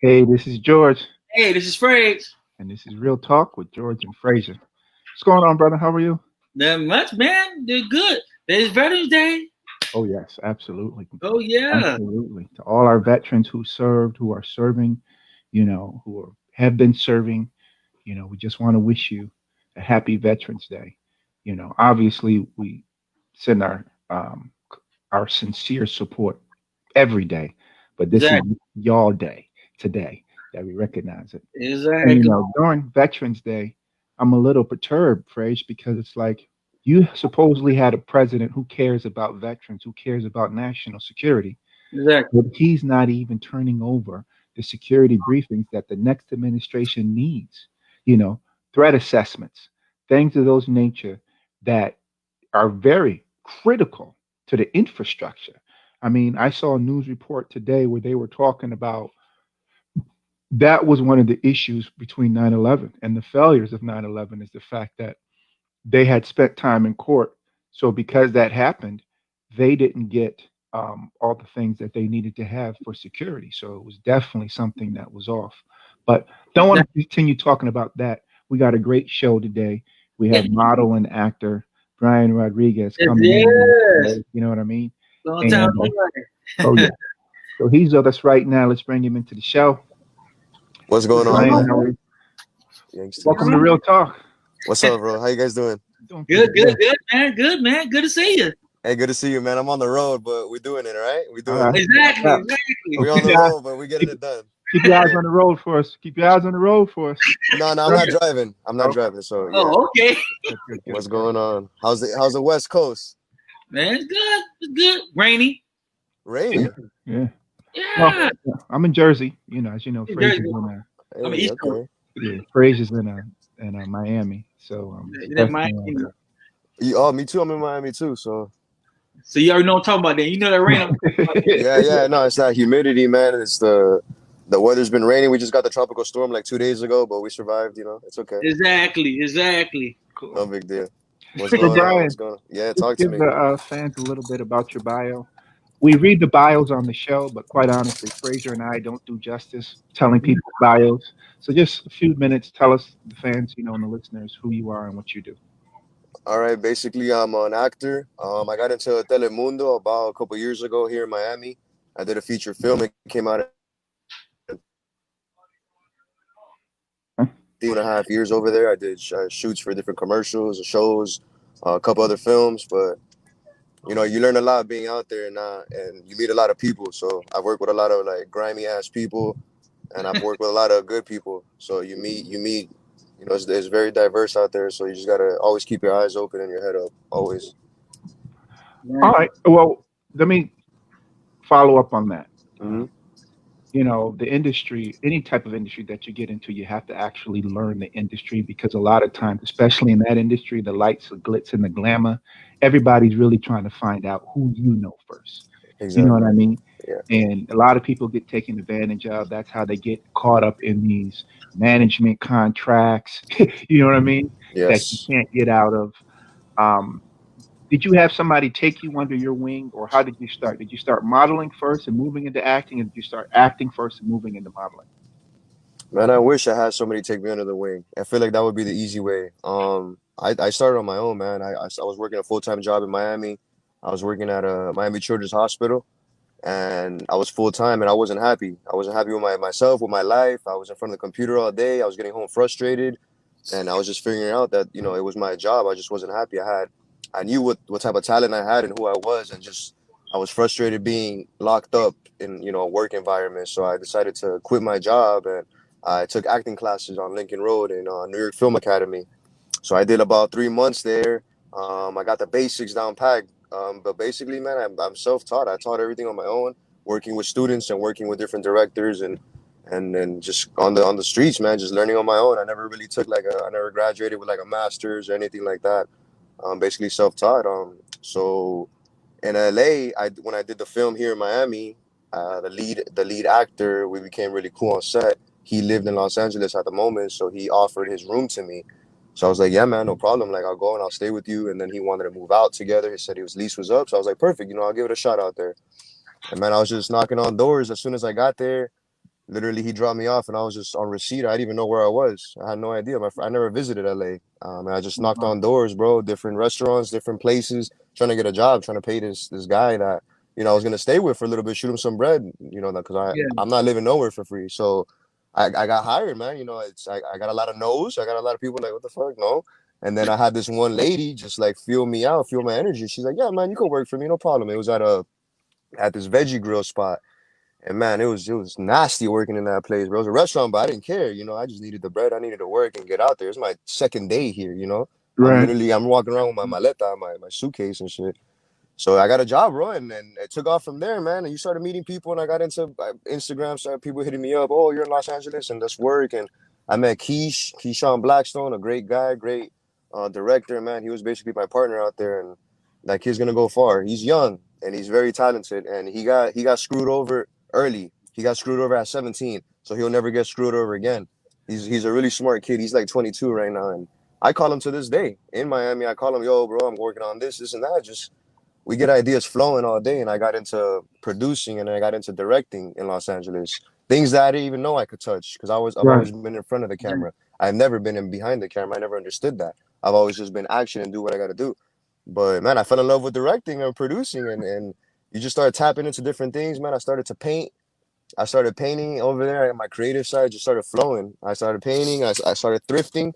Hey, this is George, Hey, this is Fred. and this is Real Talk with George and Frazier. What's going on, brother? How are you? Not much, man. They're good. There's Veterans Day. Oh, yes, absolutely. Oh yeah. Absolutely. To all our veterans who served, who are serving, have been serving, we just want to wish you a happy Veterans Day. Obviously, we send our sincere support every day, but this is Exactly. y'all day today that we recognize it. And Exactly. during Veterans Day, I'm a little perturbed, Frage, because it's like you supposedly had a president who cares about veterans, who cares about national security, Exactly. but he's not even turning over the security briefings that the next administration needs. You know, threat assessments, things of those nature that are very critical to the infrastructure. I mean, I saw a news report today where they were talking about that was one of the issues between 9/11 and the failures of 9/11 is the fact that they had spent time in court. So because that happened, they didn't get all the things that they needed to have for security. So it was definitely something that was off. But don't want to continue talking about that. We got a great show today. We Yeah. have model and actor Brian Rodriguez Yes. coming in. Yes. You know what I mean? Long time. And oh yeah, so he's with us right now. Let's bring him into the show. What's going on, Brian, man? how are you? Welcome to Youngsters. Real Talk. What's up, bro? How you guys doing? Doing pretty Good. Good. good. Good, man. Good, man. Good to see you. Hey, good to see you, man. I'm on the road, but we're doing it, all right? We're All doing right. it. Exactly. Yeah. So Exactly. We're on the road, but we're getting keep, it done. keep your eyes on the road for us. Keep your eyes on the road for us. No, I'm Right. not driving. I'm not Okay. driving. So yeah. Oh, okay. Good, good, good. What's going on? How's the West Coast? Man, it's good. It's good. Rainy. Yeah. Rainy. Yeah. Well, Yeah. yeah, I'm in Jersey. As you know, New Jersey. Frazier's in I'm an Hey, East Coast. okay. Frazier's in Miami. So it's That might, definitely Oh, me too. I'm in Miami too. So So you already know what I'm talking about. Then you know that rain. I'm talking about. yeah. No, it's that humidity, man. It's the weather's been raining. We just got the tropical storm like 2 days ago, but we survived. It's okay. Exactly. Exactly. cool. No big deal. What's So going on? What's Brian, going on? Yeah, just talk to give me. the fans a little bit about your bio. We read the bios on the show, but quite honestly, Frazier and I don't do justice telling people bios. So just a few minutes, tell us the fans, and the listeners who you are and what you do. All right, basically, I'm an actor. I got into Telemundo about a couple years ago here in Miami. I did a feature film. It came out in 2.5 years over there. I did shoots for different commercials, shows, a couple other films. But you learn a lot being out there, and you meet a lot of people. So I've worked with a lot of like grimy ass people, and I've worked with a lot of good people. So you meet. It's very diverse out there. So you just gotta always keep your eyes open and your head up, always. All Right. right. Well, let me follow up on that. Hmm. The industry, any type of industry that you get into, you have to actually learn the industry because a lot of times, especially in that industry, the lights, the glitz, and the glamour, everybody's really trying to find out who you know first. You know what Exactly. I mean? Yeah. And a lot of people get taken advantage of. That's how they get caught up in these management contracts. You know what I mean? That you Yes. can't get out of. Um, did you have somebody take you under your wing, or how did you start? Did you start modeling first and moving into acting, or did you start acting first and moving into modeling? Man, I wish I had somebody take me under the wing. I feel like that would be the easy way. I started on my own, man. I was working a full-time job in Miami. I was working at a Miami Children's Hospital, and I was full-time, and I wasn't happy. I wasn't happy with myself, with my life. I was in front of the computer all day. I was getting home frustrated, and I was just figuring out that it was my job. I just wasn't happy. I knew what type of talent I had and who I was, and just I was frustrated being locked up in a work environment. So I decided to quit my job, and I took acting classes on Lincoln Road in New York Film Academy. So I did about 3 months there. I got the basics down packed. But basically, man, I'm self-taught. I taught everything on my own, working with students and working with different directors and just on the streets, man, just learning on my own. I never graduated with like a master's or anything like that. Basically self-taught. So in LA, when I did the film here in Miami, the lead actor, we became really cool on set. He lived in Los Angeles at the moment, so he offered his room to me. So I was like, yeah, man, no problem. Like, I'll go and I'll stay with you. And then he wanted to move out together. He said his lease was up. So I was like, perfect. I'll give it a shot out there. And man, I was just knocking on doors as soon as I got there. Literally, he dropped me off, and I was just on receipt. I didn't even know where I was. I had no idea. I never visited LA. And I just knocked Wow. on doors, bro, different restaurants, different places, trying to get a job, trying to pay this guy that I was gonna stay with for a little bit, shoot him some bread, because Yeah. I'm not living nowhere for free. So I got hired, man. I got a lot of no's. I got a lot of people like, what the fuck, no. And then I had this one lady just like feel me out, feel my energy. She's like, yeah, man, you can work for me, no problem. It was at this veggie grill spot. And man, it was nasty working in that place, bro. It was a restaurant, but I didn't care. I just needed the bread. I needed to work and get out there. It's my second day here. Right. I'm walking around with my maleta, my suitcase and shit. So I got a job, bro, and it took off from there, man. And you started meeting people, and I got into Instagram. Started people hitting me up. Oh, you're in Los Angeles, and let's work. And I met Keyshawn Blackstone, a great guy, great director, man. He was basically my partner out there, and that kid's gonna go far. He's young and he's very talented, and he got screwed over early. He got screwed over at 17, so he'll never get screwed over again. He's a really smart kid. He's like 22 right now, and I call him to this day in Miami. I call him, yo, bro, I'm working on this, and that. Just we get ideas flowing all day, and I got into producing and I got into directing in Los Angeles. Things that I didn't even know I could touch because I've Right. always been in front of the Yeah. camera. I've never been in behind the camera. I never understood that. I've always just been action and do what I got to do. But man, I fell in love with directing and producing, and you just start tapping into different things, man. I started to paint. I started painting over there, and my creative side just started flowing. I started painting. I started thrifting.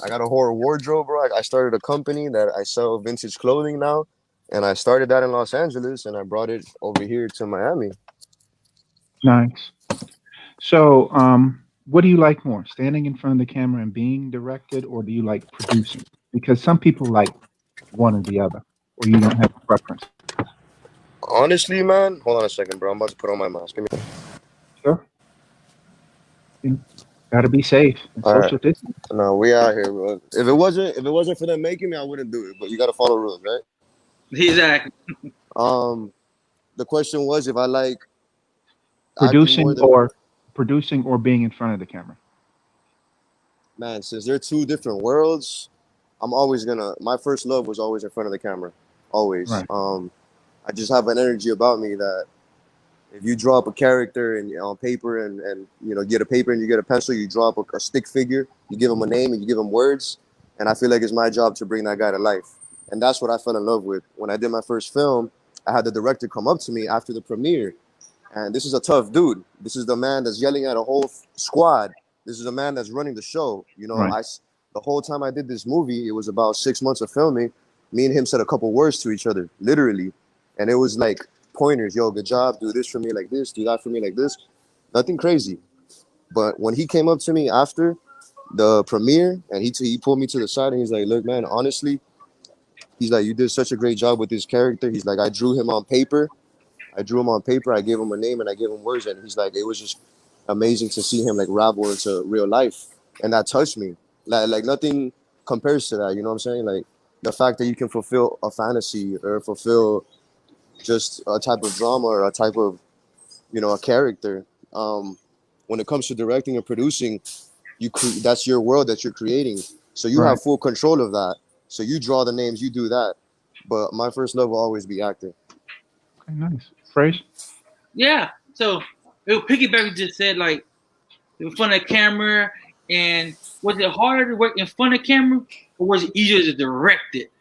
I got a whole wardrobe, bro. I started a company that I sell vintage clothing now, and I started that in Los Angeles, and I brought it over here to Miami. Nice. So, what do you like more, standing in front of the camera and being directed, or do you like producing? Because some people like one or the other, or you don't have a preference. Honestly, man, hold on a second, bro. I'm about to put on my mask. Give me. Sure. You got to be safe and All right. social distance. No, we out here, bro. If it wasn't for them making me, I wouldn't do it. But you got to follow rules, right? Exactly. Um, the question was if I like acting more Producing than or being in front of the camera. man. Since they're two different worlds, I'm always gonna. My first love was always in front of the camera, always. Right. I just have an energy about me that if you draw up a character and on paper and get a paper and you get a pencil, you draw up a stick figure, you give him a name and you give him words, and I feel like it's my job to bring that guy to life, and that's what I fell in love with when I did my first film. I had the director come up to me after the premiere, and this is a tough dude. This is the man that's yelling at a whole squad. This is the man that's running the show. Right. The whole time I did this movie, it was about 6 months of filming. Me and him said a couple words to each other, literally, and it was like pointers. Yo, good job. Do this for me like this. Do that for me like this. Nothing crazy. But when he came up to me after the premiere and he pulled me to the side and he's like, look, man, honestly, he's like, you did such a great job with this character. He's like, I drew him on paper. I drew him on paper. I gave him a name and I gave him words. And he's like, it was just amazing to see him like ravel into real life. And that touched me. Like nothing compares to that. You know what I'm saying? Like the fact that you can fulfill a fantasy or fulfill just a type of drama or a type of a character. When it comes to directing and producing, that's your world that you're creating, so you Right. have full control of that. So you draw the names, you do that. But my first love will always be acting. Okay. Nice. Phrase. Yeah. So piggyback just said like in front of the camera, and was it harder to work in front of camera or was it easier to direct it?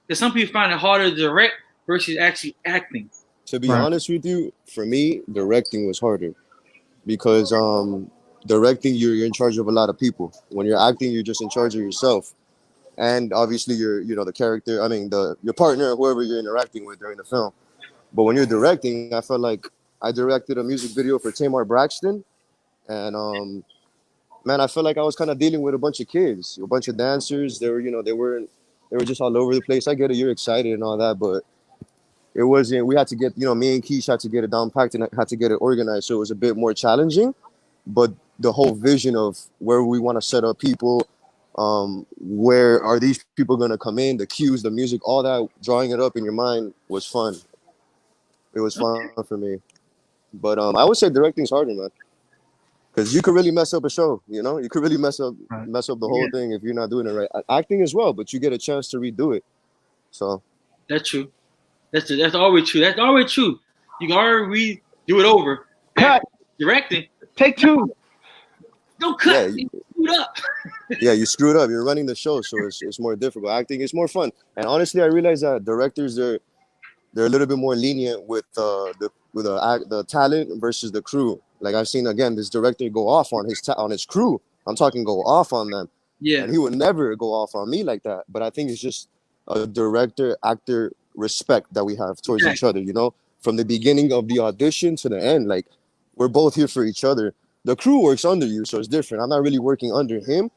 Because some people find it harder to direct versus actually acting. To be Right. honest with you, for me, directing was harder because directing you're in charge of a lot of people. When you're acting, you're just in charge of yourself, and obviously you're the character. I mean, the your partner, whoever you're interacting with during the film. But when you're directing, I felt like I directed a music video for Tamar Braxton, and man, I felt like I was kind of dealing with a bunch of kids, a bunch of dancers. They were just all over the place. I get it, you're excited and all that, but it wasn't. We had to get, me and Keish had to get it down packed and had to get it organized, so it was a bit more challenging. But the whole vision of where we want to set up people, where are these people gonna come in, the cues, the music, all that, drawing it up in your mind was fun. It was fun for me. But I would say directing's harder, man. Because you could really mess up a show, you could really Right. mess up the whole Yeah, thing if you're not doing it right. Acting as well, but you get a chance to redo it. So that's true. That's always true. That's always true. You can already do it over. Cut. Directing. Take two. Don't Yeah, cut. You screwed up. yeah, you screwed up. You're running the show, so it's more difficult. Acting is more fun. And honestly, I realize that directors they're a little bit more lenient with the talent versus the crew. Like I've seen again, this director go off on on his crew. I'm talking go off on them, Yeah. and he would never go off on me like that. But I think it's just a director actor respect that we have towards each Exactly. other. You know, from the beginning of the audition to the end, like we're both here for each other. The crew works under you, so it's different. I'm not really working under him.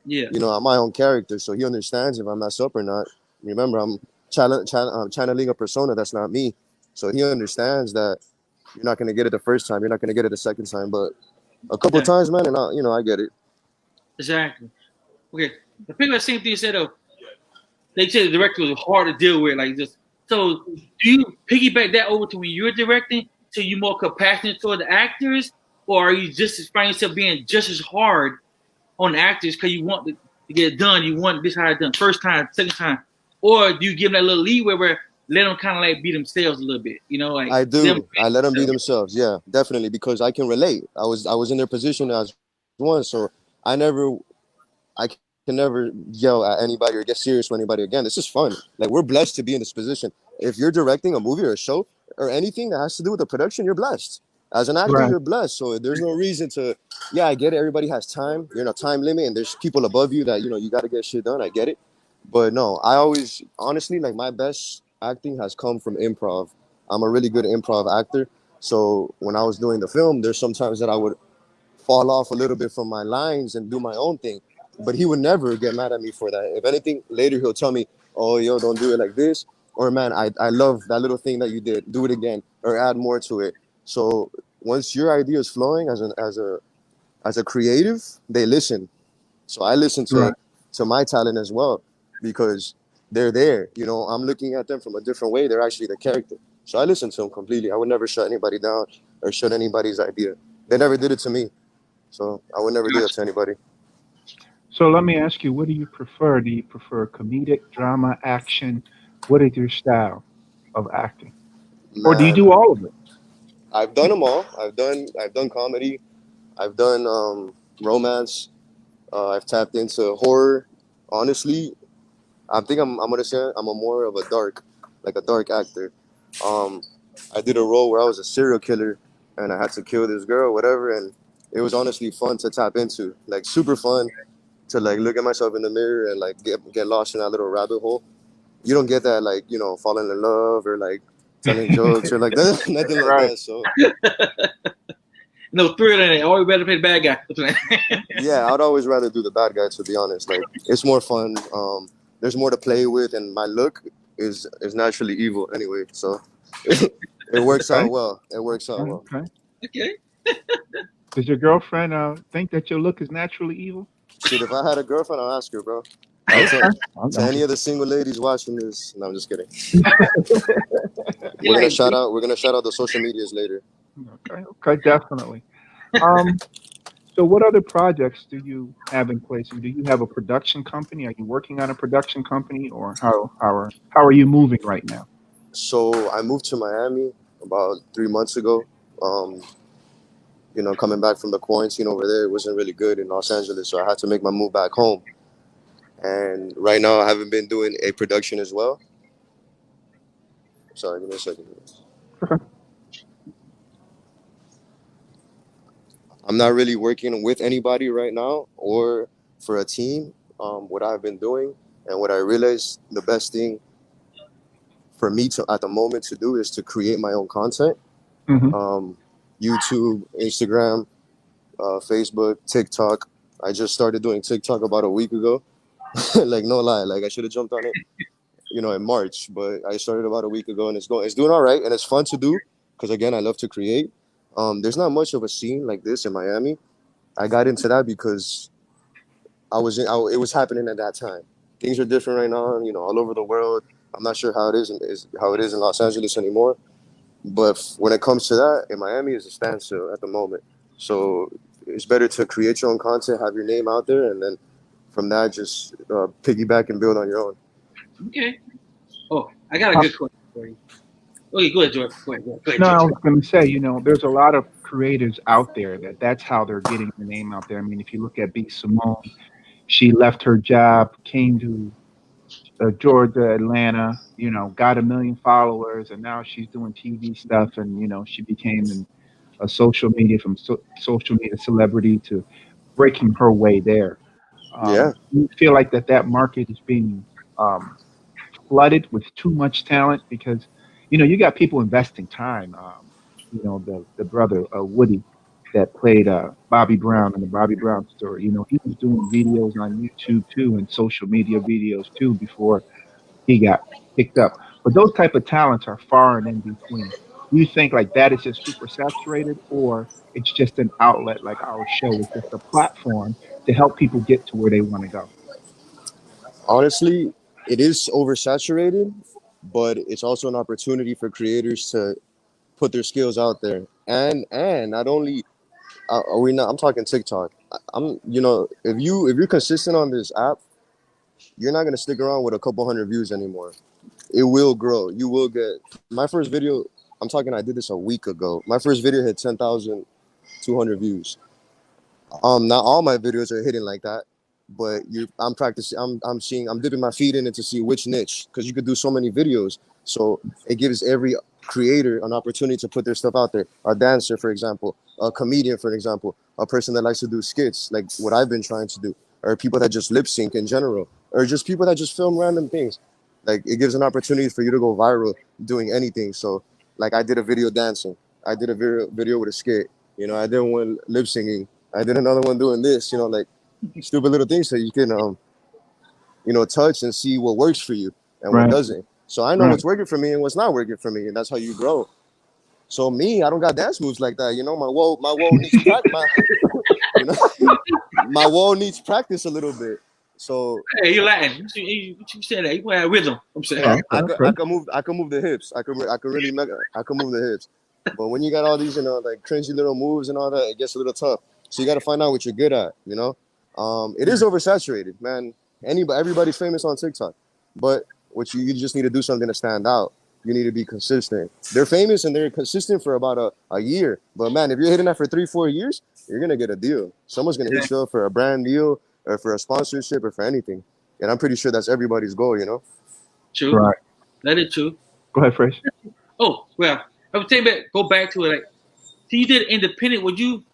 Yeah. You know, I'm my own character, so he understands if I mess up or not. Remember, I'm channeling a persona that's not me, so he understands that you're not gonna get it the first time, you're not gonna get it the second time, but a couple Yeah. times, man, and I get it. Exactly. Okay. The people the same thing you said though. They said the director was hard to deal with, like just. So, do you piggyback that over to when you're directing? So you more compassionate toward the actors, or are you just find yourself being just as hard on the actors because you want to get it done? You want this how it's done first time, second time, or do you give them that little leeway where let them kind of like be themselves a little bit? You know, like I them. do. I let them be themselves. Yeah, definitely, because I can relate. I was in their position as one, so I can never yell at anybody or get serious with anybody again. This is fun. Like we're blessed to be in this position. If you're directing a movie or a show or anything that has to do with the production, you're blessed. As an actor, Right. you're blessed. So there's no reason to. Yeah, I get it. Everybody has time. You're in a time limit, and there's people above you that you got to get shit done. I get it. But no, I always honestly like my best acting has come from improv. I'm a really good improv actor. So when I was doing the film, there's sometimes that I would fall off a little bit from my lines and do my own thing. But he would never get mad at me for that. If anything, later he'll tell me, "Oh, yo, don't do it like this," or "Man, I love that little thing that you did. Do it again, or add more to it." So once your idea is flowing as a creative, they listen. So I listen Right. to my talent as well because they're there. I'm looking at them from a different way. They're actually the character. So I listen to them completely. I would never shut anybody down or shut anybody's idea. They never did it to me. So I would never do that Gotcha. to anybody. So let me ask you, what do you prefer? Do you prefer comedic, drama, action? What is your style of acting? Or do you Man, do all of it? I've done them all. I've done comedy. I've done romance. I've tapped into horror. Honestly, I think I'm gonna say I'm a more of a dark actor. Um, I did a role where I was a serial killer and I had to kill this girl, whatever, and it was honestly fun to tap into, like super fun to like look at myself in the mirror and like get lost in that little rabbit hole. You don't get that like falling in love or like telling jokes or like that, nothing like Right. that. So No thrill in it. Always better play the bad guy. yeah, I'd always rather do the bad guy to be honest. Like it's more fun. There's more to play with, and my look is naturally evil anyway, so it works out Okay. well. It works out well. Okay. Okay. Does your girlfriend think that your look is naturally evil? Shit, if I had a girlfriend, I'll ask her, bro. I'll Okay. tell to I'm any just of the single ladies watching this. No, I'm just kidding. We're Yeah. gonna shout out. We're gonna shout out the social medias later. okay. Okay. Definitely. Um. So, what other projects do you have in place? Do you have a production company? Are you working on a production company, or how are you moving right now? So I moved to Miami about 3 months ago. Um, coming back from the quarantine over there, it wasn't really good in Los Angeles, so I had to make my move back home. And right now, I haven't been doing a production as well. Sorry, give me a second. Okay. I'm not really working with anybody right now or for a team. What I've been doing and what I realized the best thing for me to at the moment to do is to create my own content. Hmm. Um, YouTube, Instagram, Facebook, TikTok. I just started doing TikTok about a week ago. Like no lie, like I should have jumped on it, in March, but I started about a week ago and it's doing all right and it's fun to do because again, I love to create. There's not much of a scene like this in Miami. I got into that because it was happening at that time. Things are different right now, all over the world. I'm not sure how it is in Los Angeles anymore. But when it comes to that, in Miami is a standstill at the moment. So it's better to create your own content, have your name out there, and then from that just piggyback and build on your own. Okay. Oh, I got a Uh, good question for you. Okay, go ahead, George. Go ahead, no, I George. was going to say, there's a lot of creators out there that's how they're getting their name out there. I mean, if you look at B. Simone, she left her job, came to Georgia, Atlanta, got 1 million followers, and now she's doing TV stuff, and she became a social media social media celebrity to breaking her way there. Yeah. You feel like that market is being um, flooded with too much talent because you got people investing time. The brother Woody that played Bobby Brown in the Bobby Brown story. He was doing videos on YouTube too and social media videos too before he got picked up. But those type of talents are far and in between. You think like that is just super saturated, or it's just an outlet like our show is just a platform to help people get to where they want to go. Honestly, it is oversaturated, but it's also an opportunity for creators to put their skills out there. And not only are we not, I'm talking TikTok. I'm if you're consistent on this app, you're not gonna stick around with a couple hundred views anymore. It will grow. You will get my first video. I'm talking. I did this a week ago. My first video hit 10,200 views. Not all my videos are hitting like that, but I'm practicing. I'm seeing. I'm dipping my feet in it to see which niche because you could do so many videos. So it gives every creator an opportunity to put their stuff out there. A dancer, for example, a comedian, for example, a person that likes to do skits, like what I've been trying to do, or people that just lip sync in general, or just people that just film random things. Like it gives an opportunity for you to go viral doing anything. So, like I did a video dancing. I did a video with a skit. I did one lip singing. I did another one doing this, like stupid little things so you can, touch and see what works for you and what Right, doesn't. So I know right. what's working for me and what's not working for me, and that's how you grow. So me, I don't got dance moves like that. My wall needs practice. You know, my wall needs practice a little bit. So Hey, you Latin. What you said that? You gonna have rhythm. I'm saying. yeah, Oh, I okay, could I okay. could move the hips. I could really I could move the hips. But when you got all these like cringy little moves and all that, it gets a little tough. So you got to find out what you're good at. It is oversaturated, man. Everybody's famous on TikTok, but you just need to do something to stand out. You need to be consistent. They're famous and they're consistent for about a year. But man, if you're hitting that for 3-4 years, you're gonna get a deal. Someone's gonna Yeah, hit you up for a brand deal or for a sponsorship or for anything. And I'm pretty sure that's everybody's goal. true. Right. That is true. Go ahead, Fresh. Oh well, I would say back. Go back to it. Like, so you did independent. Would you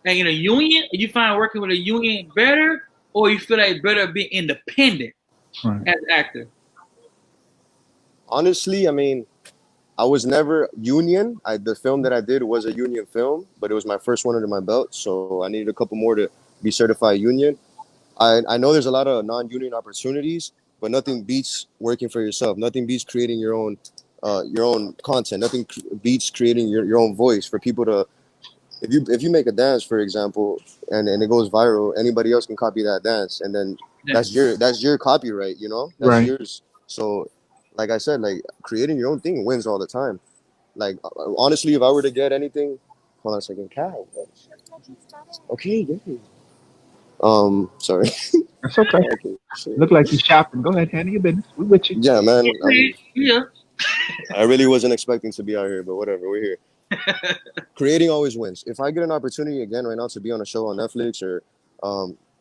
like in a union? Or you find working with a union better, or you feel like better being independent Right. as an actor? Honestly, I mean, I was never union. The film that I did was a union film, but it was my first one under my belt, so I needed a couple more to be certified union. I know there's a lot of non-union opportunities, but nothing beats working for yourself. Nothing beats creating your own content. Nothing beats creating your own voice for people to. If you make a dance, for example, and it goes viral, anybody else can copy that dance, and then Yeah. that's your copyright. That's Right. yours. So, like I said, like creating your own thing wins all the time. Like honestly, if I were to get anything, hold on a second, Cal. Okay, yeah. Sorry. That's okay. Okay, so, Look like you shopping. Go ahead, handle your business. We with you. yeah, man. Yeah. I really wasn't expecting to be out here, but whatever, we're here. Creating always wins. If I get an opportunity again right now to be on a show on Netflix or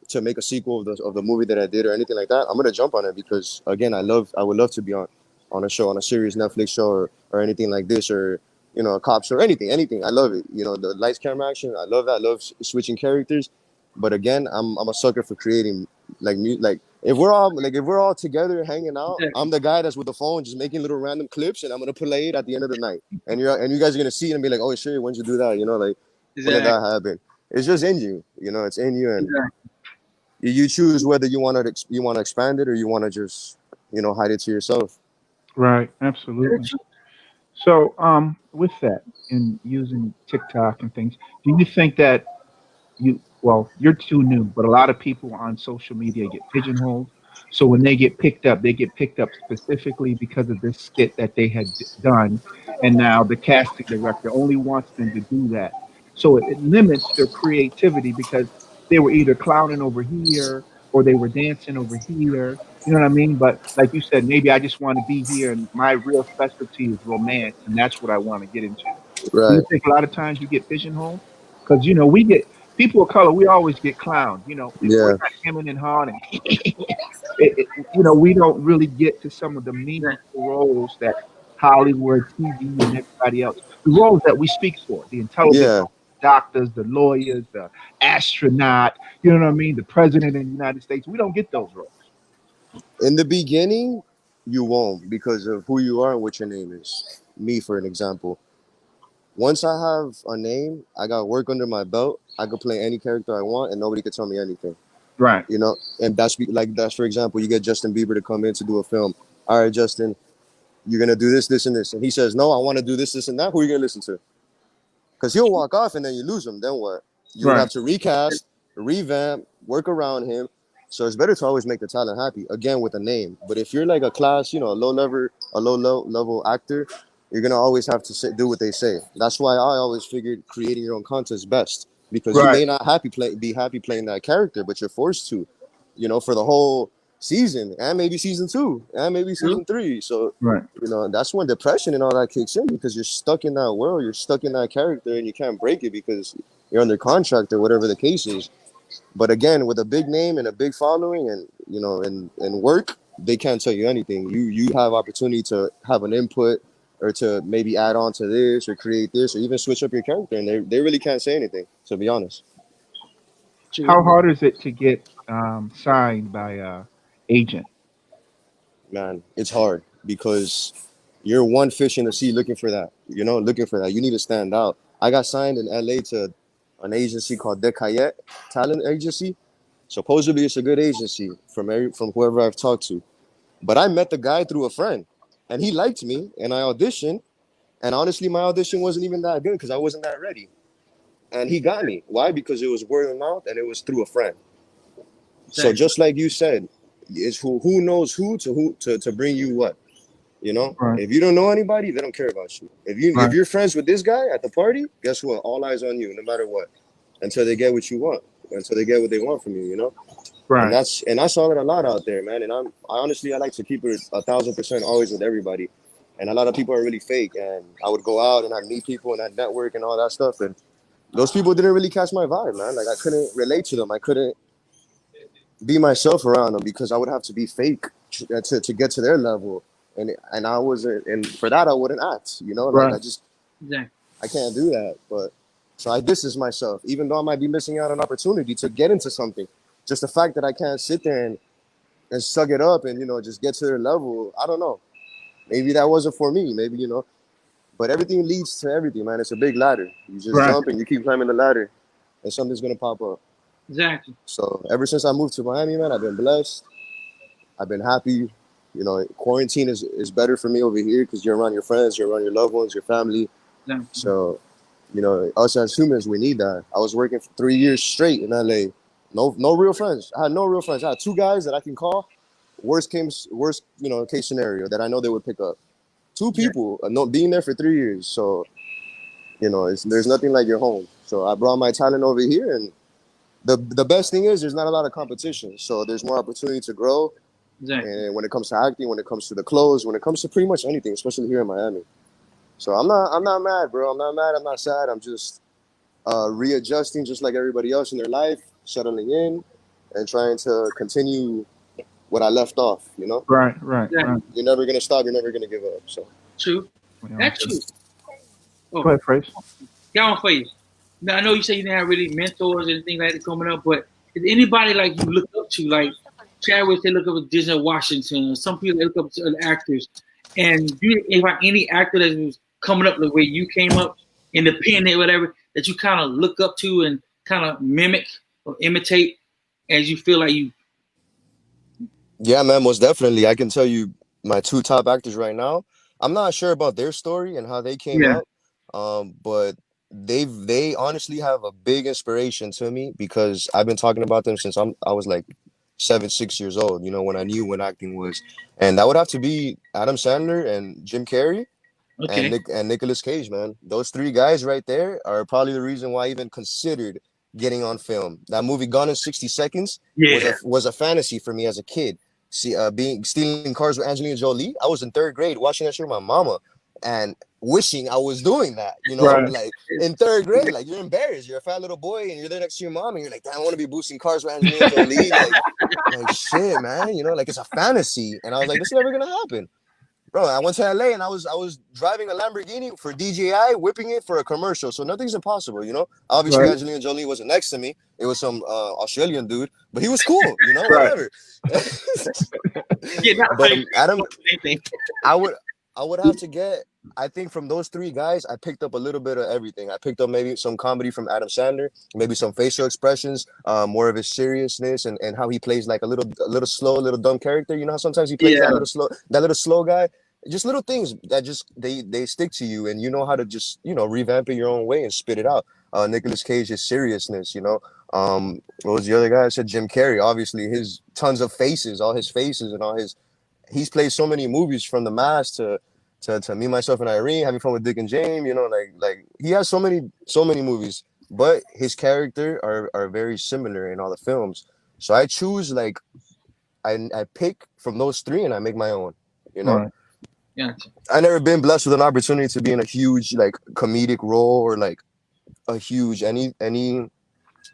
to make a sequel of the movie that I did or anything like that, I'm gonna jump on it because again, I would love to be on a show, on a serious Netflix show or anything like this or a cops or anything. I love it. The lights, camera, action. I love that. I love switching characters. But again, I'm a sucker for creating like if we're all together hanging out, I'm Exactly. the guy that's with the phone just making little random clips and I'm gonna play it at the end of the night. And you guys are gonna see it and be like, oh shit, when'd you do that? Like when did Exactly. that happen? It's just in you, it's in you, and Exactly. you choose whether you want to expand it or you want to just hide it to yourself. Right. Absolutely. So, with that, in using TikTok and things, do you think that well, you're too new, but a lot of people on social media get pigeonholed. So when they get picked up specifically because of this skit that they had done, and now the casting director only wants them to do that. So it limits their creativity because they were either clowning over here or they were dancing over here. You know what I mean? But like you said, maybe I just want to be here, and my real specialty is romance, and that's what I want to get into. Do you Right. think a lot of times you get pigeonholed? Because we get people of color. We always get clowned. If we're Yeah. not hemming and hawing, and we don't really get to some of the meaningful Exactly. roles that Hollywood, TV, and everybody else, the roles that we speak for, the intelligent Yeah. roles, doctors, the lawyers, the astronaut. You know what I mean? The president of the United States. We don't get those roles. In the beginning, you won't because of who you are and what your name is. Me, for an example. Once I have a name, I got work under my belt. I could play any character I want, and nobody could tell me anything. Right. You know, and that's for example, you get Justin Bieber to come in to do a film. All right, Justin, you're gonna do this, this, and this, and he says, no, I want to do this, this, and that. Who are you gonna listen to? Because he'll walk off and then you lose him. Then what? You would Right. have to recast, revamp, work around him. So it's better to always make the talent happy. Again, with a name. But if you're like a class, a low level actor, you're gonna always have to do what they say. That's why I always figured creating your own content is best because you Right. may not be happy playing that character, but you're forced to, for the whole season and maybe season two and maybe True. season three. So Right. that's when depression and all that kicks in because you're stuck in that world, you're stuck in that character, and you can't break it because you're under contract or whatever the case is. But again, with a big name and a big following, and and work, they can't tell you anything. You have opportunity to have an input or to maybe add on to this or create this or even switch up your character, and they really can't say anything. To be honest, How True. hard is it to get signed by a agent? man, it's hard because you're one fish in the sea looking for that. Looking for that. You need to stand out. I got signed in LA to an agency called Decayet Talent Agency. Supposedly it's a good agency from whoever I've talked to. But I met the guy through a friend, and he liked me, and I auditioned. And honestly, my audition wasn't even that good because I wasn't that ready. And he got me. Why? Because it was word of mouth and it was through a friend. So Exactly. just like you said, it's who knows who to bring you what. Right. If you don't know anybody, they don't care about you. If Right. you're friends with this guy at the party, guess what? All eyes on you, no matter what, until they get what you want, until they get what they want from you. And Right. I saw it a lot out there, man. And I honestly I like to keep it 1,000% always with everybody. And a lot of people are really fake. And I would go out and I'd meet people and I'd network and all that stuff. And those people didn't really catch my vibe, man. Like I couldn't relate to them. I couldn't be myself around them because I would have to be fake to get to their level. And I wasn't, and for that I wouldn't act. Like Right. Exactly. I can't do that. But so I distance myself, even though I might be missing out on opportunity to get into something. Just the fact that I can't sit there and suck it up and just get to their level. I don't know. Maybe that wasn't for me. Maybe but everything leads to everything, man. It's a big ladder. You just Right. jump and you keep climbing the ladder, and something's gonna pop up. Exactly. So ever since I moved to Miami, man, I've been blessed. I've been happy. Quarantine is better for me over here because you're around your friends, you're around your loved ones, your family. Exactly. So us as humans, we need that. I was working for 3 years straight in LA. No real friends. I had no real friends. I had two guys that I can call. Worst case scenario that I know they would pick up. Two Yeah. people, not being there for 3 years. So there's nothing like your home. So I brought my talent over here, and the best thing is there's not a lot of competition. So there's more opportunity to grow. Exactly. And when it comes to acting, when it comes to the clothes, when it comes to pretty much anything, especially here in Miami. So I'm not mad, bro. I'm not mad. I'm not sad. I'm just readjusting, just like everybody else in their life, settling in, and trying to continue what I left off. Right. Right. Exactly. Right. You're never gonna stop. You're never gonna give up. So True. That's true. Just go Oh, ahead, Fraser. got one for you. Now I know you say you didn't have really mentors or anything like that coming up, but is anybody like you look up to, like Chadwick, they look up to Disney Washington, or some people they look up to other actors, and do you have any actor that was coming up the way you came up, independent, whatever, that you kind of look up to and kind of mimic or imitate as you feel like you? yeah, man, most definitely. I can tell you my two top actors right now. I'm not sure about their story and how they came Yeah. up, but they honestly have a big inspiration to me because I've been talking about them since I was like 6 years old. When I knew what acting was, and that would have to be Adam Sandler and Jim Carrey and Okay. Nicolas Cage, man. Those three guys right there are probably the reason why I even considered getting on film. That movie Gone in 60 Seconds Yeah. was a fantasy for me as a kid. See, being stealing cars with Angelina Jolie. I was in third grade watching that shit with my mama, and wishing I was doing that, Right. like in third grade, like you're embarrassed. You're a fat little boy and you're there next to your mom and you're like, damn, I want to be boosting cars with Angelina Jolie. Like shit, man, like it's a fantasy. And I was like, this is never gonna happen. Bro, I went to LA and I was driving a Lamborghini for DJI, whipping it for a commercial. So nothing's impossible. Obviously, Right. Angelina Jolie wasn't next to me. It was some Australian dude, but he was cool. Right. Whatever. Yeah, not But like Adam, anything. I would I would have to get. I think from those three guys, I picked up a little bit of everything. I picked up maybe some comedy from Adam Sandler, maybe some facial expressions, more of his seriousness and how he plays like a little slow, a little dumb character. You know how sometimes he plays Yeah, that little slow guy. Just little things that just they stick to you, and you know how to just revamp it your own way and spit it out. Nicolas Cage's seriousness. What was the other guy? I said Jim Carrey. Obviously, his tons of faces, all his faces, and all his. He's played so many movies from The Mask to Me, Myself, and Irene, Having Fun with Dick and Jane. Like he has so many movies, but his character are very similar in all the films. So I choose like I pick from those three and I make my own. You know, Right. yeah. I never been blessed with an opportunity to be in a huge like comedic role or like a huge anything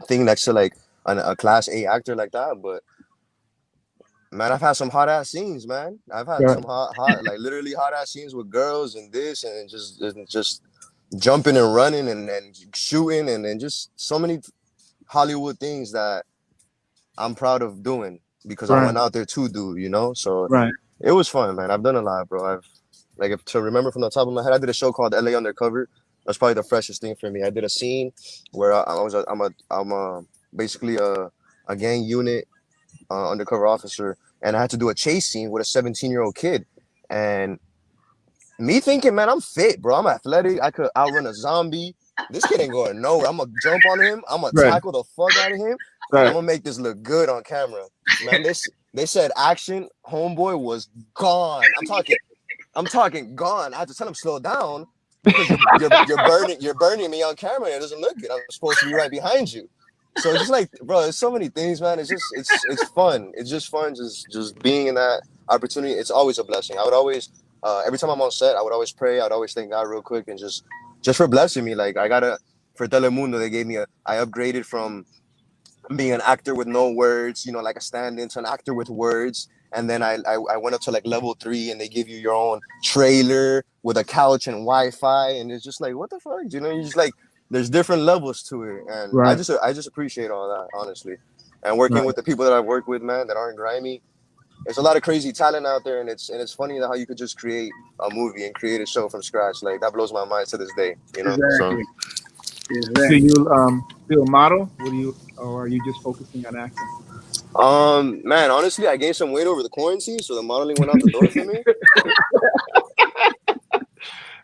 next to like a class A actor like that, but. Man, I've had some hot ass scenes, man. I've had Right. some hot, like literally hot ass scenes with girls and this and just jumping and running and shooting and just so many Hollywood things that I'm proud of doing because I Right. went out there to do. So Right. it was fun, man. I've done a lot, bro. I've like if to remember from the top of my head, I did a show called LA Undercover. That's probably the freshest thing for me. I did a scene where I'm basically a gang unit undercover officer, and I had to do a chase scene with a 17-year-old kid. And me thinking, man, I'm fit, bro. I'm athletic. I could outrun a zombie. This kid ain't going nowhere. I'm gonna jump on him. I'm gonna Right. tackle the fuck out of him, and I'm Right. gonna make this look good on camera. Man, this they said action. Homeboy was gone. I'm talking gone. I had to tell him slow down because you're burning me on camera. And it doesn't look good. I'm supposed to be right behind you. So it's just like, bro, there's so many things, man. It's fun. It's just fun, just being in that opportunity. It's always a blessing. I would always, every time I'm on set, I would always pray. I would always thank God real quick and just for blessing me. Like for Telemundo, they gave me I upgraded from being an actor with no words, like a stand-in to an actor with words. And then I went up to like level 3 and they give you your own trailer with a couch and Wi-Fi. And it's just like, what the fuck? You just like, there's different levels to it. And I Right. just, I just appreciate all that, honestly. And working Right. with the people that I've worked with, man, that aren't grimy. There's a lot of crazy talent out there. And it's funny how you could just create a movie and create a show from scratch. Like that blows my mind to this day. So, Exactly. Do Exactly. you still model? What do you, or are you just focusing on acting? man, honestly, I gained some weight over the quarantine. So the modeling went out the door for me.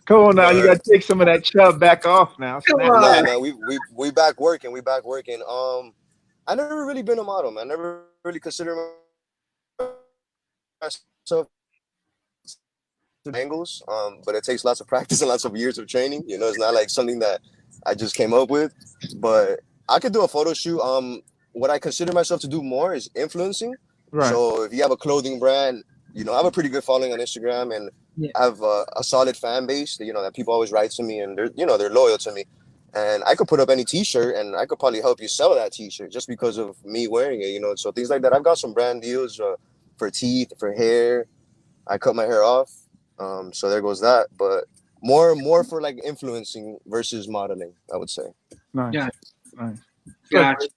Come on now, you But got to take some of that chub back off now. Come Snap nah, on. back. man, we back working. We back working. I never really been a model, man. Never really considered myself to angles. But it takes lots of practice and lots of years of training. It's not like something that I just came up with. But I could do a photo shoot. What I consider myself to do more is influencing. Right. So if you have a clothing brand, I have a pretty good following on Instagram, and Yeah. I have a solid fan base. That people always write to me, and they're loyal to me. And I could put up any T-shirt, and I could probably help you sell that T-shirt just because of me wearing it. So things like that. I've got some brand deals for teeth, for hair. I cut my hair off, so there goes that. But more for like influencing versus modeling, I would say. Nice. Yeah. Nice. Gotcha.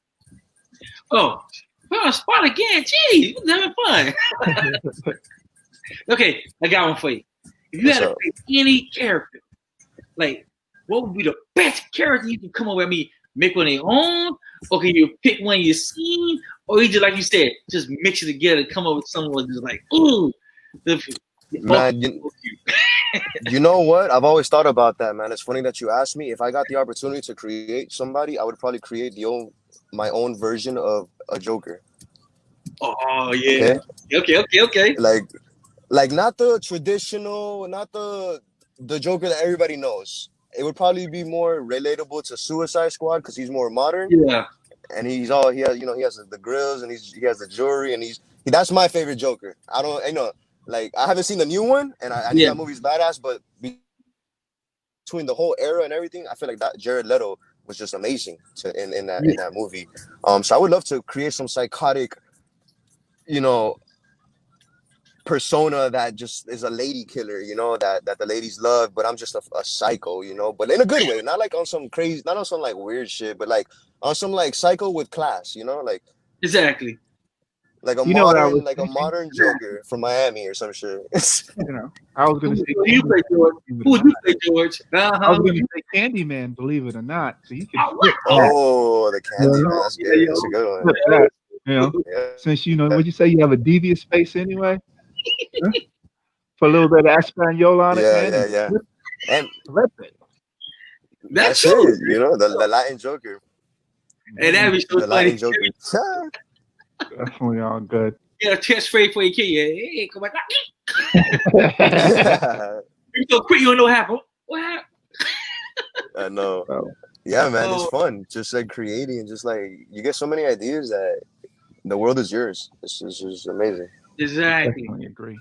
Oh, we're on spot again. Gee, we're having fun. Okay, I got one for you. If you What's had to up? pick any character, like what would be the best character you could come up with? Make one of your own, or can you pick one you've seen, or you just like you said, just mix it together, come up with someone just like ooh, the Man, you know what? I've always thought about that, man. It's funny that you asked me. If I got the opportunity to create somebody, I would probably create my own version of a Joker. oh yeah, Okay, okay. like not the traditional, not the Joker that everybody knows. It would probably be more relatable to Suicide Squad because he's more modern Yeah, and he has he has the grills and he has the jewelry and that's my favorite Joker. I don't like I haven't seen the new one and I knew yeah, that movie's badass, but between the whole era and everything, I feel like that Jared Leto was just amazing in Yeah, that movie. So I would love to create some psychotic, you know, persona that just is a lady killer, that the ladies love, but I'm just a psycho, but in a good way, not like on some crazy, not on some like weird shit, but like on some like psycho with class, exactly. You know what I was like a thinking? modern Joker from Miami or some shit. You know, I was Who gonna say would you Candyman, play, George? believe it Who or would you not. play, George? I was Uh-huh. gonna say Candyman, believe it or not. So you can Oh, flip wow. that. Oh, the You candy man, know, that's Yeah, good. yo. That's a good one. flip that. You know, Yeah, since what'd you say? You have a devious face anyway. Huh? Put a little bit of Espanol on it, man, and yeah. And flip it. That's that's true. it, the Latin Joker, And that'd Man, be so the funny. Latin Joker. definitely all good. Yeah, test spray for your kid. Yeah, hey, come on. You so quick, you don't know what happened. What happened? I know. So Yeah, man, it's Oh, fun. Just like creating, and just like you get so many ideas that the world is yours. It's just amazing. exactly. definitely agree.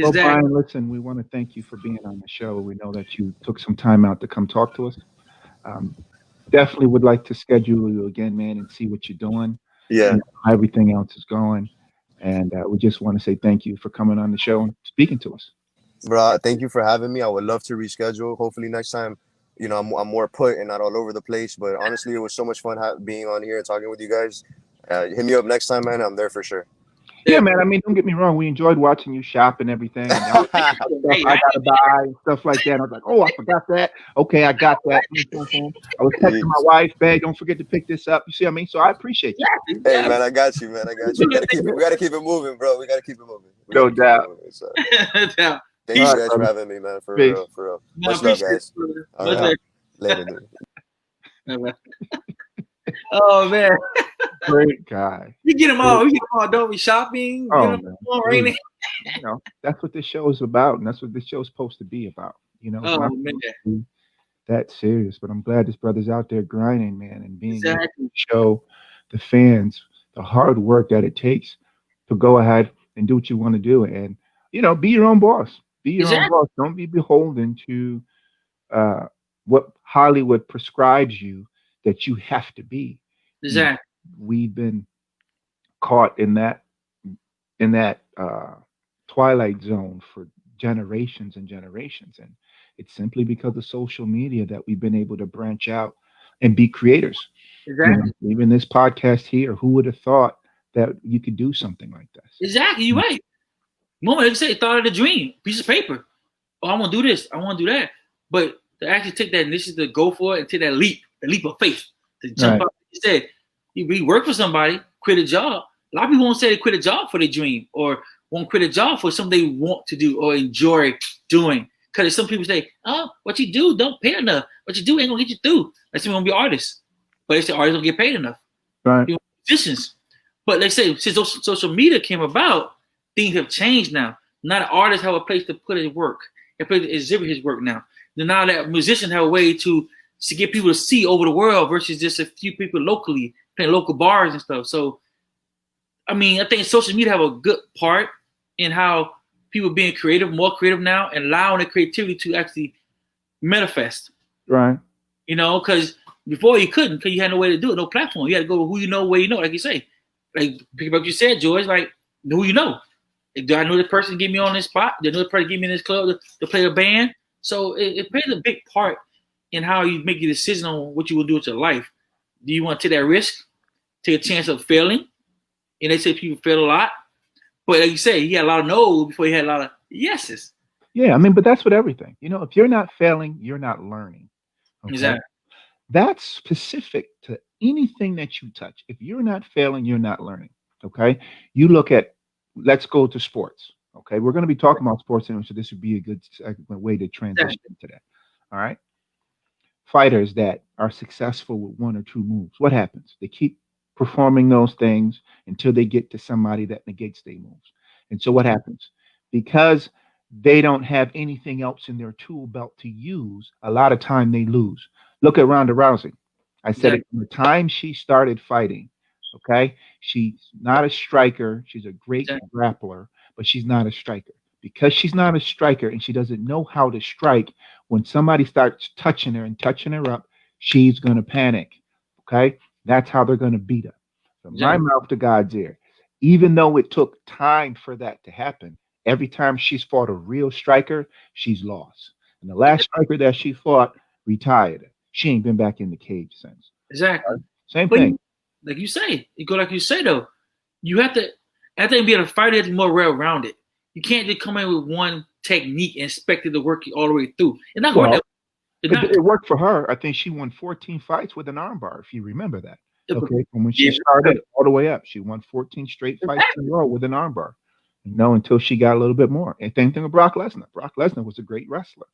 Well, Exactly. Brian, listen, we want to thank you for being on the show. We know that you took some time out to come talk to us. Um, definitely would like to schedule you again, man, and see what you're doing, Yeah, how everything else is going. And we just want to say thank you for coming on the show and speaking to us. bro. Thank you for having me. I would love to reschedule. Hopefully next time, I'm more put and not all over the place. But honestly, it was so much fun being on here and talking with you guys. Hit me up next time, man. I'm there for sure. Yeah, Yeah. man. I mean, don't get me wrong. We enjoyed watching you shop and everything, and all Oh, thank you. the stuff Hey, I gotta buy and stuff like that. I was like, oh, I forgot that. Okay, I got that. Boom, boom, boom. I was texting my wife, babe, don't forget to pick this up. You see what I mean? So I appreciate that. exactly. Hey, Yeah. man, I got you, man. I got you. We gotta keep it moving, bro. We gotta keep it moving. We No gotta keep it doubt. moving. So Yeah. thank All you right, guys for brother. having me, man. For Peace. real, for real. No, I Much love, appreciate guys. it. All Much right, Yeah, later, dude. better. Oh man, great guy. we get them Great. all. We get them all. Don't we shopping? Get Oh them man, all please. raining. That's what this show is about, and that's what this show is supposed to be about. It's Oh not man, supposed to be that serious, but I'm glad this brother's out there grinding, man, and being able to exactly, show the fans the hard work that it takes to go ahead and do what you want to do, and be your own boss. Be your own exactly, boss. Don't be beholden to uh, what Hollywood prescribes you that you have to be. You know, exactly, we've been caught in that twilight zone for generations and generations, and it's simply because of social media that we've been able to branch out and be creators. exactly, Even this podcast here, who would have thought that you could do something like this? exactly. You're right. Moment, like you say, thought of the dream, piece of paper. Oh, I want to do this. I want to do that. But to actually take that initiative to go for it and take that leap of faith, to jump Right, out. You said, you work for somebody, quit a job. A lot of people won't say they quit a job for their dream or won't quit a job for something they want to do or enjoy doing. Because some people say, oh, what you do don't pay enough. What you do ain't going to get you through. Like some going to be artists. But they say artists don't get paid enough. right, Musicians. But they say since social media came about, things have changed now. Now the artists have a place to put his work, a place to exhibit his work now. Then now that musicians have a way to get people to see over the world versus just a few people locally playing local bars and stuff. So I mean, I think social media have a good part in how people being creative, more creative now, and allowing the creativity to actually manifest. right. Because before you couldn't, because you had no way to do it, no platform. You had to go who you know, where you know, like you say. Like pick up what you said, George. Like who you know. Like, do I know the person get me on this spot? Do I know the person get me in this club to play the band? So it plays a big part in how you make your decision on what you will do with your life. Do you want to take that risk, take a chance of failing? And they say people fail a lot, but like you say, he had a lot of no's before he had a lot of yeses. Yeah, I mean, but that's what everything. If you're not failing, you're not learning. Okay, Exactly. that's specific to anything that you touch. If you're not failing, you're not learning. Okay, you look at. Let's go to sports. Okay, we're going to be talking about sports anyway, so this would be a good way to transition Exactly. into that. All right, fighters that are successful with one or two moves, what happens? They keep performing those things until they get to somebody that negates their moves. And so what happens? Because they don't have anything else in their tool belt to use, a lot of time they lose. Look at Ronda Rousey. I said Exactly. it from the time she started fighting. Okay. She's not a striker. She's a great Exactly. grappler, but she's not a striker because she's not a striker and she doesn't know how to strike, when somebody starts touching her and touching her up, she's going to panic. Okay? That's how they're going to beat her. From my Exactly. mouth to God's ear. Even though it took time for that to happen, every time she's fought a real striker, she's lost. And the last striker that she fought retired. She ain't been back in the cage since. Exactly. Same But thing. like you say, you go like you say though. You have to. I think being a fighter is more well-rounded. You can't just come in with one technique and expect it to work all the way through. It's not going Well, to. It's not. it worked for her. I think she won 14 fights with an armbar, if you remember that. Okay, from when she Yeah, started all the way up, she won 14 straight fights in a row with an armbar. Until she got a little bit more. And same thing with Brock Lesnar. Brock Lesnar was a great wrestler.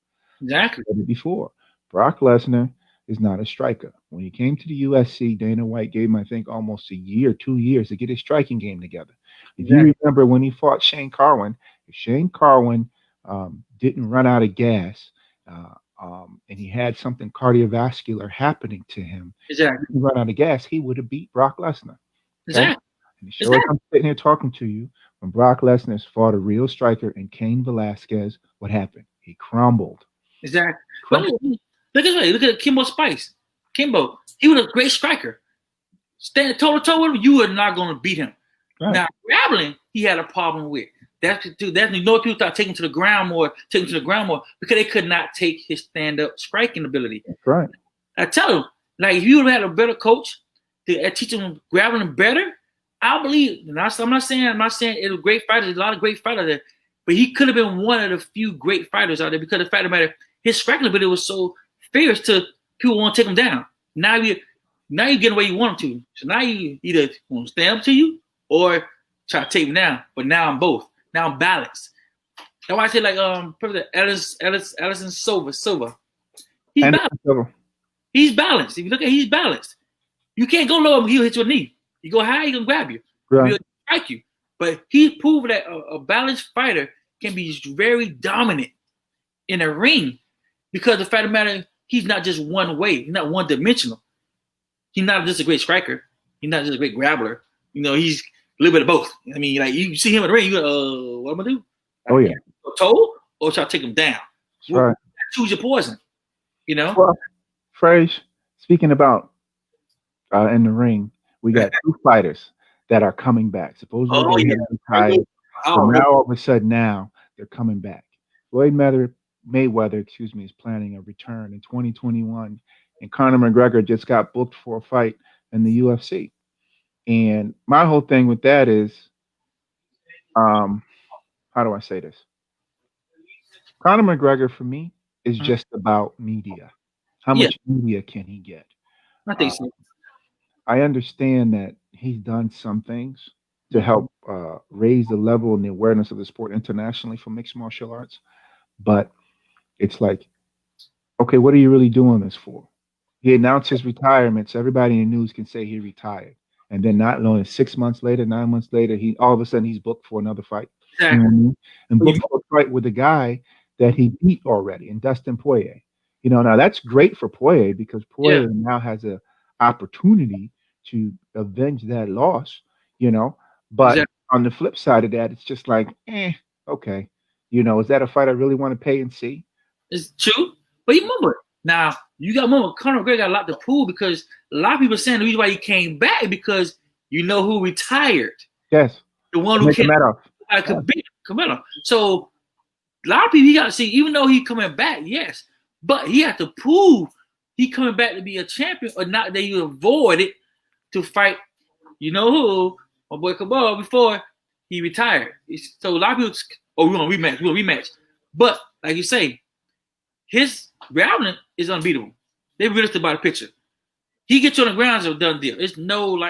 exactly. I said it before. Brock Lesnar is not a striker. When he came to the USC, Dana White gave him, I think, almost a year, 2 years to get his striking game together. If you remember when he fought Shane Carwin, if Shane Carwin didn't run out of gas and he had something cardiovascular happening to him, Exactly. he didn't run out of gas, he would have beat Brock Lesnar. Okay? Exactly. And sure as I'm sitting here talking to you, when Brock Lesnar fought a real striker and Cain Velasquez, what happened? He crumbled. Exactly. But Crumbled. look at Kimbo Spice. Kimbo, he was a great striker. Standing toe to toe with him, you are not going to beat him. Right. Now, grappling, he had a problem with. That's you know, people start taking him to the ground more, because they could not take his stand-up striking ability. That's right. I tell him, like, if you would have had a better coach to teach him grappling better, I believe. And I'm not saying it was great fighters. There's a lot of great fighters there, but he could have been one of the few great fighters out there because the fact of the matter, his striking ability was so fierce to people want to take him down. Now you get where you want him to. So now you either want to stand up to you or try to take him down. But now I'm both. Now I'm balanced. That's why I say like Ellison Silva. He's balanced. He's balanced. If you look at, he's balanced. You can't go low, he'll hit your knee. You go high, he can grab you. Right. He'll strike you. But he proved that a balanced fighter can be very dominant in a ring because the fact of the matter, he's not just one way. He's not one dimensional. He's not just a great striker. He's not just a great grappler. You know, he's a little bit of both. I mean, like you see him in the ring, you go, what am I gonna do? Oh yeah. Toe or try to take him down. Right. Choose your poison. You know. Well, Frazier, speaking about in the ring, we got two fighters that are coming back. Supposedly they're retired. So now all of a sudden now they're coming back. Floyd Mayweather, is planning a return in 2021, and Conor McGregor just got booked for a fight in the UFC. And my whole thing with that is, how do I say this? Conor McGregor for me is just about media. How much media can he get? I think so. I understand that he's done some things to help raise the level and the awareness of the sport internationally for mixed martial arts, but it's like, okay, what are you really doing this for? He announced his retirement, so everybody in the news can say he retired, and then not only 6 months later, 9 months later, he all of a sudden he's booked for another fight. Exactly. You know what I mean? And booked for a fight with a guy that he beat already, and Dustin Poirier. Now that's great for Poirier because Poirier now has an opportunity to avenge that loss. But on the flip side of that, it's just like, okay, is that a fight I really want to pay and see? It's true, but you remember now. You got to remember, Conor McGregor got a lot to prove because a lot of people are saying the reason why he came back because who retired. Yes, the one who came could beat Camelo. So a lot of people, you got to see, even though he's coming back, yes, but he had to prove he coming back to be a champion or not, that you avoided to fight, who, my boy Cabal, before he retired. So a lot of people, we're going to rematch. But like you say, his grappling is unbeatable. They realistic about the picture. He gets you on the ground, it's a done deal. It's no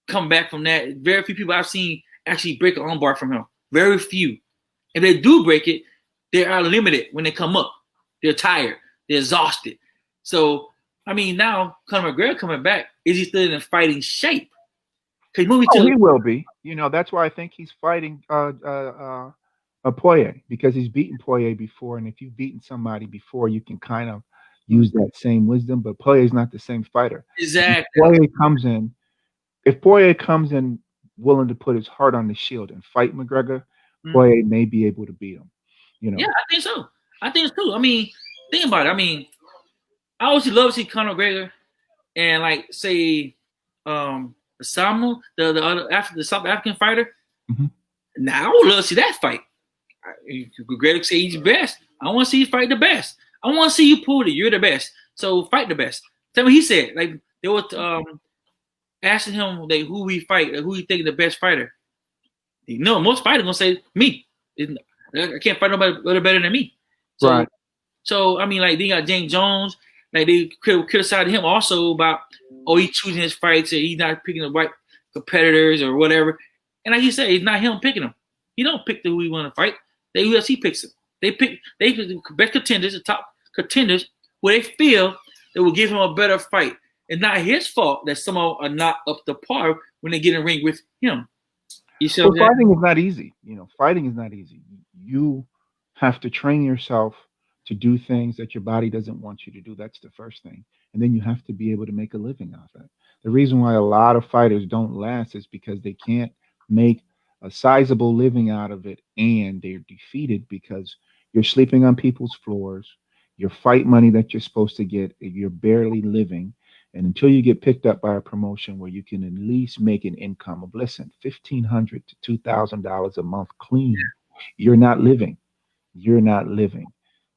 come back from that. Very few people I've seen actually break an armbar from him. Very few. If they do break it, they are limited when they come up. They're tired. They're exhausted. So, I mean, now Conor McGregor coming back, is he still in fighting shape? He will be. That's why I think he's fighting Poirier, because he's beaten Poirier before, and if you've beaten somebody before, you can kind of use that same wisdom. But Poirier's not the same fighter. Exactly. If Poirier comes in willing to put his heart on the shield and fight McGregor, Mhm. Floyd may be able to beat him. You Yeah, know. I think so. I think so too. I mean, think about it. I mean, I always love to see Conor McGregor and like say Samuel, the other after the South African fighter. Mhm. Now I would love to see that fight. McGregor say he's the best. I want to see you fight the best. I want to see you prove it. You're the best. So fight the best. Tell me, he said like they were asking him like who he fight, like, who he think the best fighter. You know, most fighters gonna say me. I can't fight nobody better than me. So Right. so I mean, like they got James Jones, like they criticized him also about he choosing his fights and he's not picking the right competitors or whatever. And like you said, it's not him picking them. He don't pick who he want to fight. The UFC picks them. They pick the best contenders, the top contenders, where they feel they will give him a better fight. It's not his fault that some are not up to par when they get in the ring with him. You see what Well, I'm saying? fighting is not easy. Fighting is not easy. You have to train yourself to do things that your body doesn't want you to do. That's the first thing. And then you have to be able to make a living off it. The reason why a lot of fighters don't last is because they can't make a sizable living out of it and they're defeated because you're sleeping on people's floors. Your fight money that you're supposed to get, you're barely living. And until you get picked up by a promotion where you can at least make an income of, listen, $1,500 to $2,000 a month clean, you're not living. You're not living,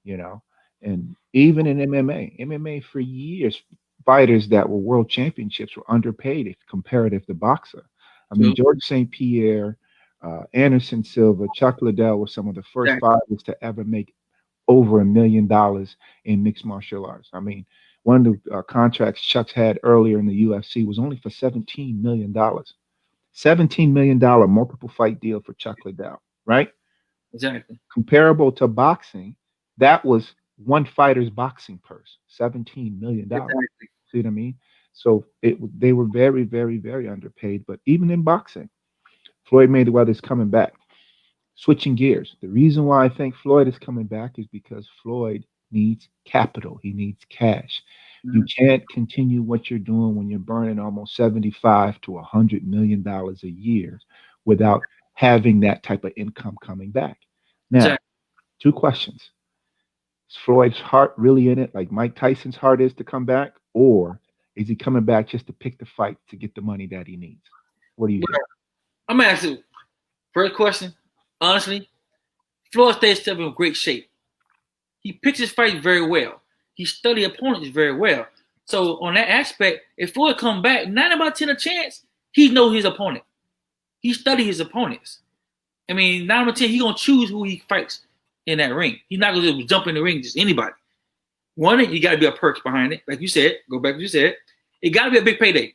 you know. And even in MMA for years, fighters that were world championships were underpaid if comparative to boxer. I mean, So, George St. Pierre, Anderson Silva, Chuck Liddell were some of the first exactly. fighters to ever make over $1 million in mixed martial arts. I mean, one of the contracts Chuck's had earlier in the UFC was only for $17 million. $17 million multiple fight deal for Chuck Liddell, right? Exactly. Comparable to boxing, that was one fighter's boxing purse, $17 million. Exactly. See what I mean? So they were very, very, very underpaid. But even in boxing, Floyd Mayweather's coming back. Switching gears, the reason why I think Floyd is coming back is because Floyd needs capital. He needs cash. You Mhm. can't continue what you're doing when you're burning almost 75 to $100 million a year without having that type of income coming back. Now, Exactly. two questions. Is Floyd's heart really in it, like Mike Tyson's heart is to come back, or is he coming back just to pick the fight to get the money that he needs? What do you But think? I'm gonna ask you first question. Honestly, Floyd stays still in great shape. He picks his fights very well. He studies opponents very well. So on that aspect, if Floyd come back, 9 out of 10 a chance, he knows his opponent. He studies his opponents. I mean, 9 out of 10, he gonna choose who he fights in that ring. He's not gonna just jump in the ring just anybody. One, you gotta be a perks behind it, like you said. Go back to what you said. It gotta be a big payday.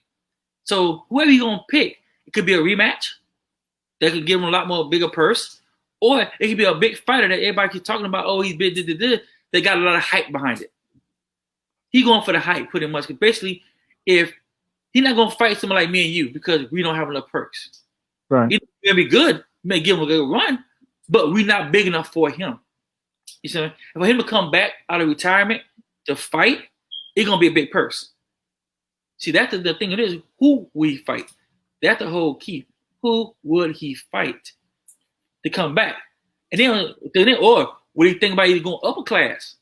So whoever you gonna pick, it could be a rematch that could give him a lot more bigger purse, or it could be a big fighter that everybody keeps talking about. Oh, he's big. They got a lot of hype behind it. He going for the hype pretty much. Basically, if he's not gonna fight someone like me and you because we don't have enough perks. Right. He may be good, may give him a good run, but we're not big enough for him. You see, for him to come back out of retirement to fight, it's gonna be a big purse. See, that's the thing. It is who we fight. That's the whole key. Who would he fight to come back? And then or what do you think about either going upper class?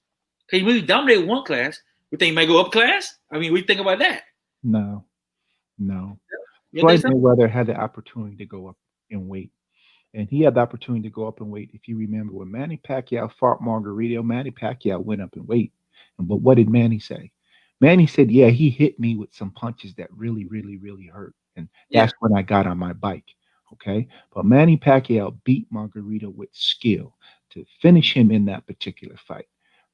Because when he dominated one class, we think he might go up class. I mean, what do you think about that? No, no. You think Floyd so? Mayweather had the opportunity to go up in weight. And he had the opportunity to go up in weight. If you remember when Manny Pacquiao fought Margarito, Manny Pacquiao went up in weight. But what did Manny say? Manny said, yeah, he hit me with some punches that really, really, really hurt. And Yeah, that's when I got on my bike. Okay. But Manny Pacquiao beat Margarito with skill to finish him in that particular fight.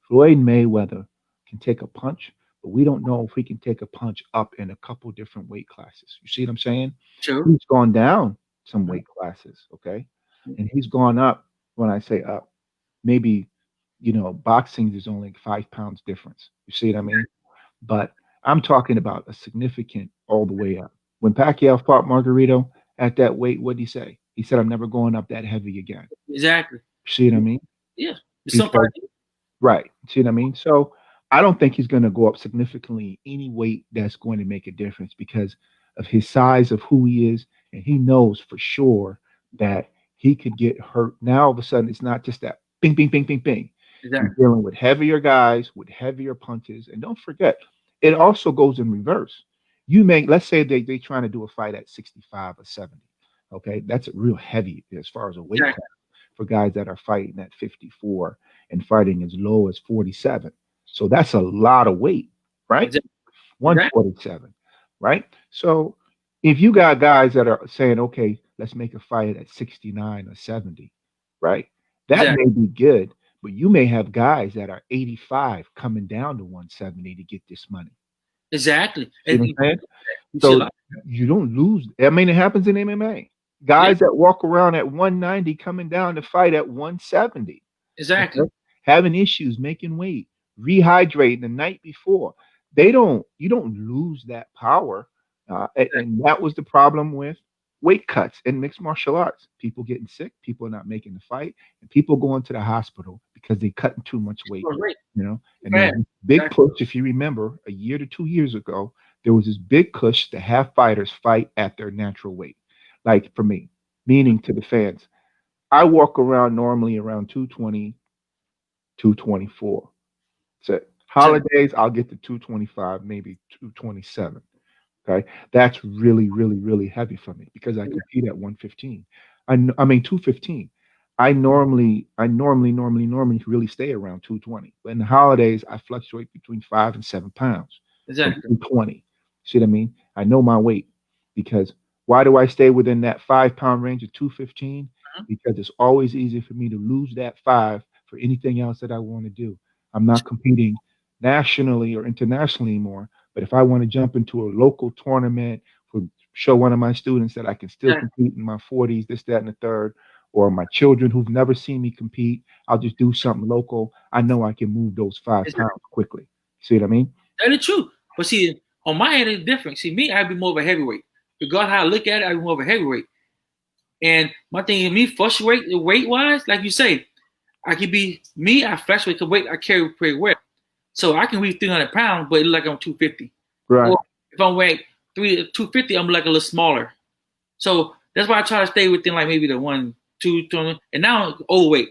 Floyd Mayweather can take a punch, but we don't know if he can take a punch up in a couple different weight classes. You see what I'm saying? true. He's gone down some weight classes, okay? And he's gone up, when I say up, maybe, boxing is only 5 pounds difference. You see what I mean? But I'm talking about a significant all the way up. When Pacquiao fought Margarito at that weight, what did he say? He said, I'm never going up that heavy again. Exactly. You see what I mean? Yeah. He Some said, part. right. See what I mean? So I don't think he's going to go up significantly any weight that's going to make a difference because of his size, of who he is. And he knows for sure that he could get hurt. Now all of a sudden, it's not just that bing, bing, bing, bing, bing. You're Exactly. dealing with heavier guys with heavier punches, and don't forget, it also goes in reverse. You may let's say they trying to do a fight at 65 or 70. Okay, that's real heavy as far as a weight Exactly. class for guys that are fighting at 54 and fighting as low as 47. So that's a lot of weight, right? Exactly. Exactly. 147, right? So if you got guys that are saying, okay, let's make a fight at 69 or 70, right? That Exactly. may be good, but you may have guys that are 85 coming down to 170 to get this money. Exactly. See And what I'm saying? you see a So lot. you don't lose. I mean, it happens in MMA. Yeah. Guys that walk around at 190 coming down to fight at 170. Exactly. Okay? Having issues making weight, rehydrating the night before. They don't. You don't lose that power, and that was the problem with weight cuts in mixed martial arts. People getting sick, people not making the fight, and people going to the hospital because they cutting too much weight. Great. You know, and there Right. was this big Exactly. push. If you remember, a year to 2 years ago, there was this big push to have fighters fight at their natural weight. Like for me, meaning to the fans, I walk around normally around 220, 224. So Exactly. holidays, I'll get to 225, maybe 227. Okay. That's really, really, really heavy for me because I compete at 115. I mean 215. I normally really stay around 220. But in the holidays, I fluctuate between 5 and 7 pounds from Exactly. 220. See what I mean? I know my weight because why do I stay within that 5 pound range of 215? Mhm. Because it's always easy for me to lose that five for anything else that I want to do. I'm not competing nationally or internationally anymore. But if I want to jump into a local tournament for show one of my students that I can still Exactly. compete in my 40s, this, that, and the third, or my children who've never seen me compete, I'll just do something local. I know I can move those 5 pounds quickly. See what I mean? That is true. But see, on my end, it's different. See, me, I'd be more of a heavyweight. Regardless how I look at it, I'd be more of a heavyweight. And my thing is, me fluctuate weight wise, like you say, I could be me. I fluctuate the weight. I carry pretty weight, so I can weigh 300 pounds, but it look like I'm 250. Right. Or if I'm weighing 250, I'm like a little smaller. So that's why I try to stay within like maybe the 1, 2, 20. And now I'm overweight,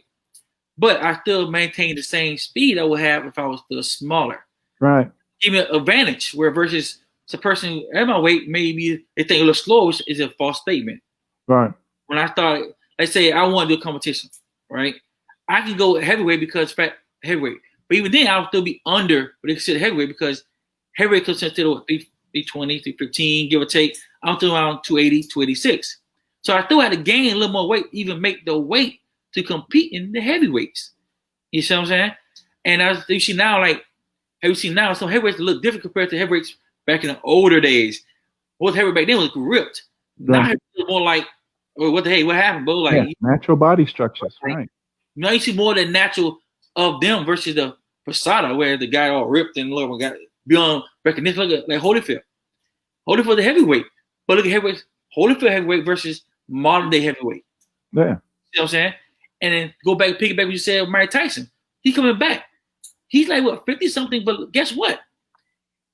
but I still maintain the same speed I would have if I was still smaller. Right. Give me an advantage where versus the person at my weight, maybe they think a little slow, which is a false statement. Right. When I start, let's say I want to do a competition, right? I can go heavyweight because fat heavyweight, but even then I'll still be under what they consider heavyweight because heavyweight considered 320, 315, give or take. I'm still around 280, 286. So I still had to gain a little more weight, even make the weight to compete in the heavyweights. You see what I'm saying? And as you see now, like have you seen now some heavyweights look different compared to heavyweights back in the older days. What heavyweight back then was ripped. Now Right. it's more like, well, what the hey, what happened, bro? Yeah. Like, Natural body structures. like Right. now you see more of the natural of them versus the Posada, where the guy all ripped and look got beyond recognition. Look at like Holyfield. Holyfield the heavyweight, but look at heavyweight. Holyfield heavyweight versus modern day heavyweight. Yeah. You know what I'm saying? And then go back, piggyback what you said, Mike Tyson. He's coming back. He's like what 50 something, but guess what?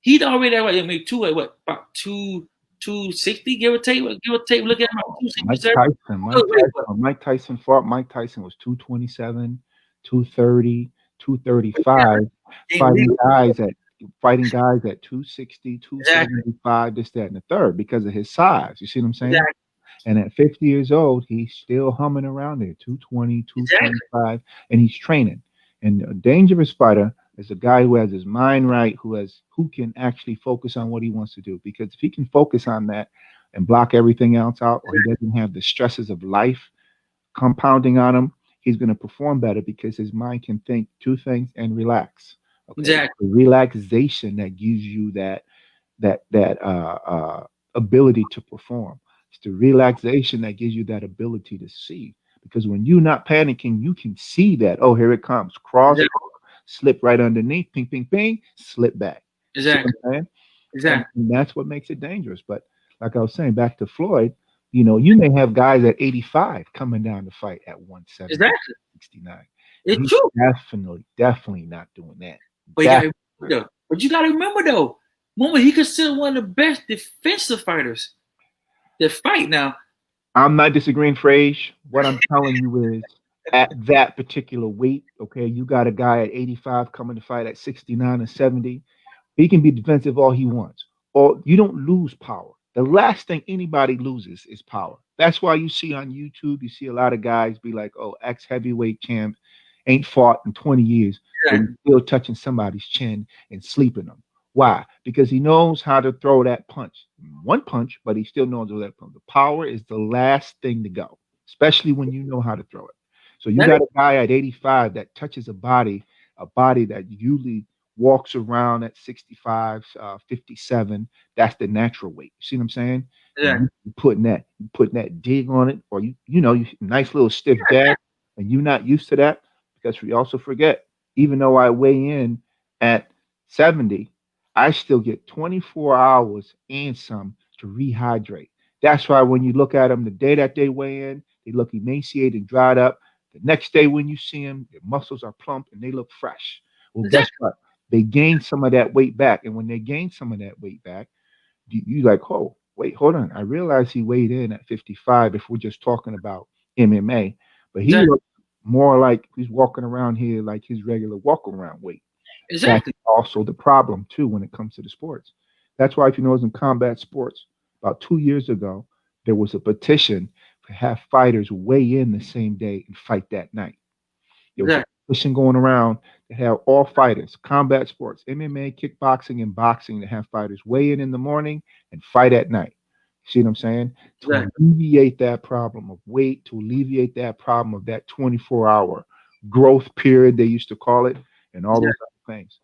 He's already at what maybe two like what about 260 give or take. Look at him Mike 267. Tyson. Mike Tyson fought. Mike Tyson was 227, 230, 235, fighting guys at 260, Exactly. 275, this, that, and the third because of his size. You see what I'm saying? Exactly. And at 50 years old, he's still humming around there, 220, Exactly. 225, and he's training. And a dangerous fighter is a guy who has his mind right, who can actually focus on what he wants to do. Because if he can focus on that and block everything else out, or he doesn't have the stresses of life compounding on him, he's going to perform better because his mind can think two things and relax. Okay, Exactly. the relaxation that gives you that ability to perform. It's the relaxation that gives you that ability to see. Because when you're not panicking, you can see that. Oh, here it comes. Cross, Exactly. slip right underneath, ping, ping, ping, slip back. See what Exactly. I'm saying? And, Exactly. and that's what makes it dangerous. But like I was saying, back to Floyd, you may have guys at 85 coming down to fight at 170, Exactly. 69. And It's he's true. definitely not doing that. But you gotta remember though, moment he considered one of the best defensive fighters that fight now. I'm not disagreeing, Frage. What I'm telling you is at that particular weight, okay, you got a guy at 85 coming to fight at 69 or 70. He can be defensive all he wants. Or you don't lose power. The last thing anybody loses is power. That's why you see on YouTube, you see a lot of guys be like, oh, ex heavyweight champ ain't fought in 20 years, but Yeah. he's still touching somebody's chin and sleeping them. Why? Because he knows how to throw that punch. One punch, but he still knows how to throw that punch. The power is the last thing to go, especially when you know how to throw it. So you That got is, a guy at 85 that touches a body that usually walks around at 65, 57. That's the natural weight. You see what I'm saying? And yeah. you putting that dig on it, or you nice little stiff jab, and you're not used to that because we also forget, even though I weigh in at 70, I still get 24 hours and some to rehydrate. That's why when you look at them the day that they weigh in, they look emaciated and dried up. The next day when you see them, their muscles are plump and they look fresh. Well, guess Exactly. what? They gain some of that weight back. And when they gain some of that weight back, you like, oh, wait, hold on. I realize he weighed in at 55 if we're just talking about MMA, but he Exactly. looks more like he's walking around here like his regular walk around weight. That's Exactly. also the problem too when it comes to the sports. That's why if you notice in combat sports, about 2 years ago, there was a petition to have fighters weigh in the same day and fight that night. There was a Exactly. petition going around to have all fighters, combat sports, MMA, kickboxing, and boxing, to have fighters weigh in the morning and fight at night. See what I'm saying? To Exactly. alleviate that problem of weight, to alleviate that problem of that 24-hour growth period, they used to call it, and all those Exactly. other things.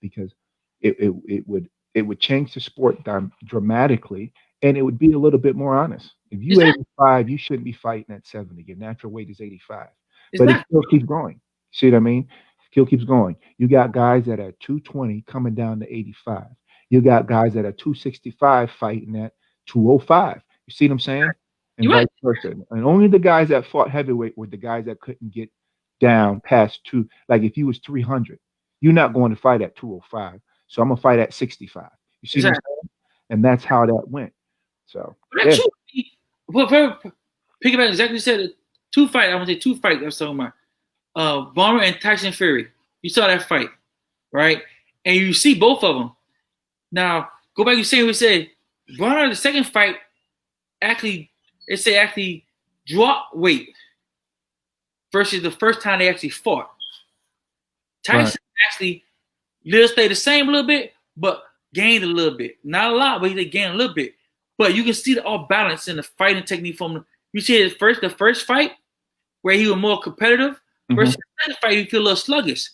Because it would change the sport dramatically, and it would be a little bit more honest. If you Exactly. 85, you shouldn't be fighting at 70. Your natural weight is 85, but it Exactly. still keeps growing. See what I mean? Still keeps going. You got guys that are 220 coming down to 85. You got guys that are 265 fighting at 205. You see what I'm saying? And You're right. vice versa. And only the guys that fought heavyweight were the guys that couldn't get down past two. Like if you was 300, you're not going to fight at 205. So I'm gonna fight at 65. You see what I'm Exactly. saying? And that's how that went. So But that's yeah, true. Well, very piggyback exactly said two fight. I want to say two fight. I was talking about Barber and Tyson Fury. You saw that fight, right? And you see both of them. Now go back. You say we said Barber the second fight actually actually dropped weight versus the first time they actually fought. right. Tyson actually little stay the same a little bit, but gained a little bit. Not a lot, but he gained a little bit. But you can see the all balance in the fighting technique from you see the first fight where he was more competitive hmm versus the second fight he feel a little sluggish.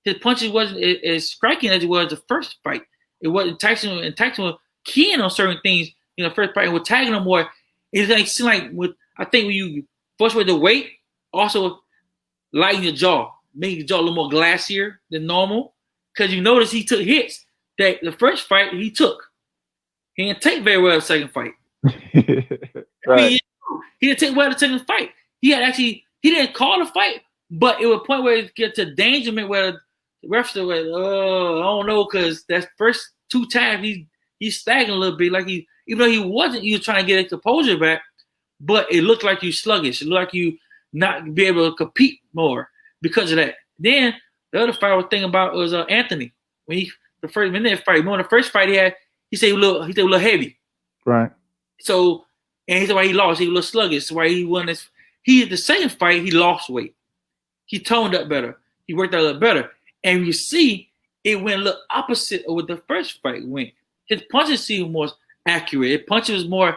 His punches wasn't as striking as it was the first fight. It wasn't Tyson was keying on certain things in the first fight and was tagging him more. It's like seemed like with I think when you first with the weight, also lighten your jaw, making your jaw a little more glassier than normal. Because you notice he took hits that the first fight he took. He didn't take very well the second fight. I right. mean, he didn't take well the second fight. He didn't call the fight, but it was a point where it gets to endangerment where the refs were like, oh, I don't know, because that first two times he's staggering a little bit, like even though he was trying to get his composure back, but it looked like you sluggish. It looked like you not be able to compete more because of that. Then the other fight I was thinking about was Anthony. When he the first minute fight, the first fight he said he was a little heavy. Right. So and he said why he lost. He was a little sluggish. So why he won this. The second fight he lost weight. He toned up better. He worked out a little better. And you see, it went a little opposite of what the first fight went. His punches seemed more accurate. His punches was more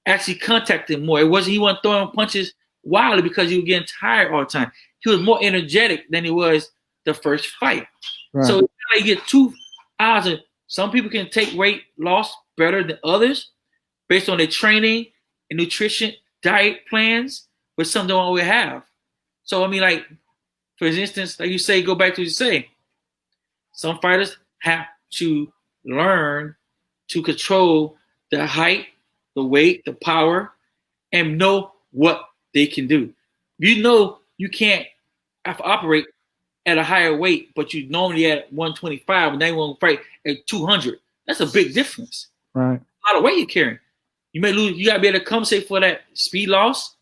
actually contacting more. He wasn't throwing punches wildly because he was getting tired all the time. He was more energetic than he was the first fight. Right. So you get two odds. Some people can take weight loss better than others based on their training and nutrition, diet plans, but some don't always have. So I mean, like for instance, like you say, go back to what you say. Some fighters have to learn to control the height, the weight, the power, and know what they can do. You know you can't operate at a higher weight, but you normally at 125 and they want to fight at 200. That's a big difference. Right. A lot of weight you're carrying. You may lose. You gotta be able to compensate for that speed loss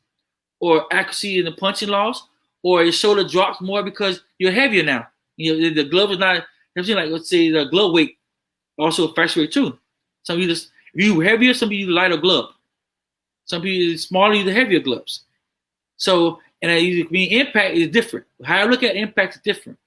or accuracy in the punching loss, or your shoulder drops more because you're heavier now. You know, the glove is not. Like let's say the glove weight also fluctuate too. Some of you just if you heavier, some of you lighter glove. Some people smaller, the heavier gloves. So and mean impact is different. How I look at impact is different,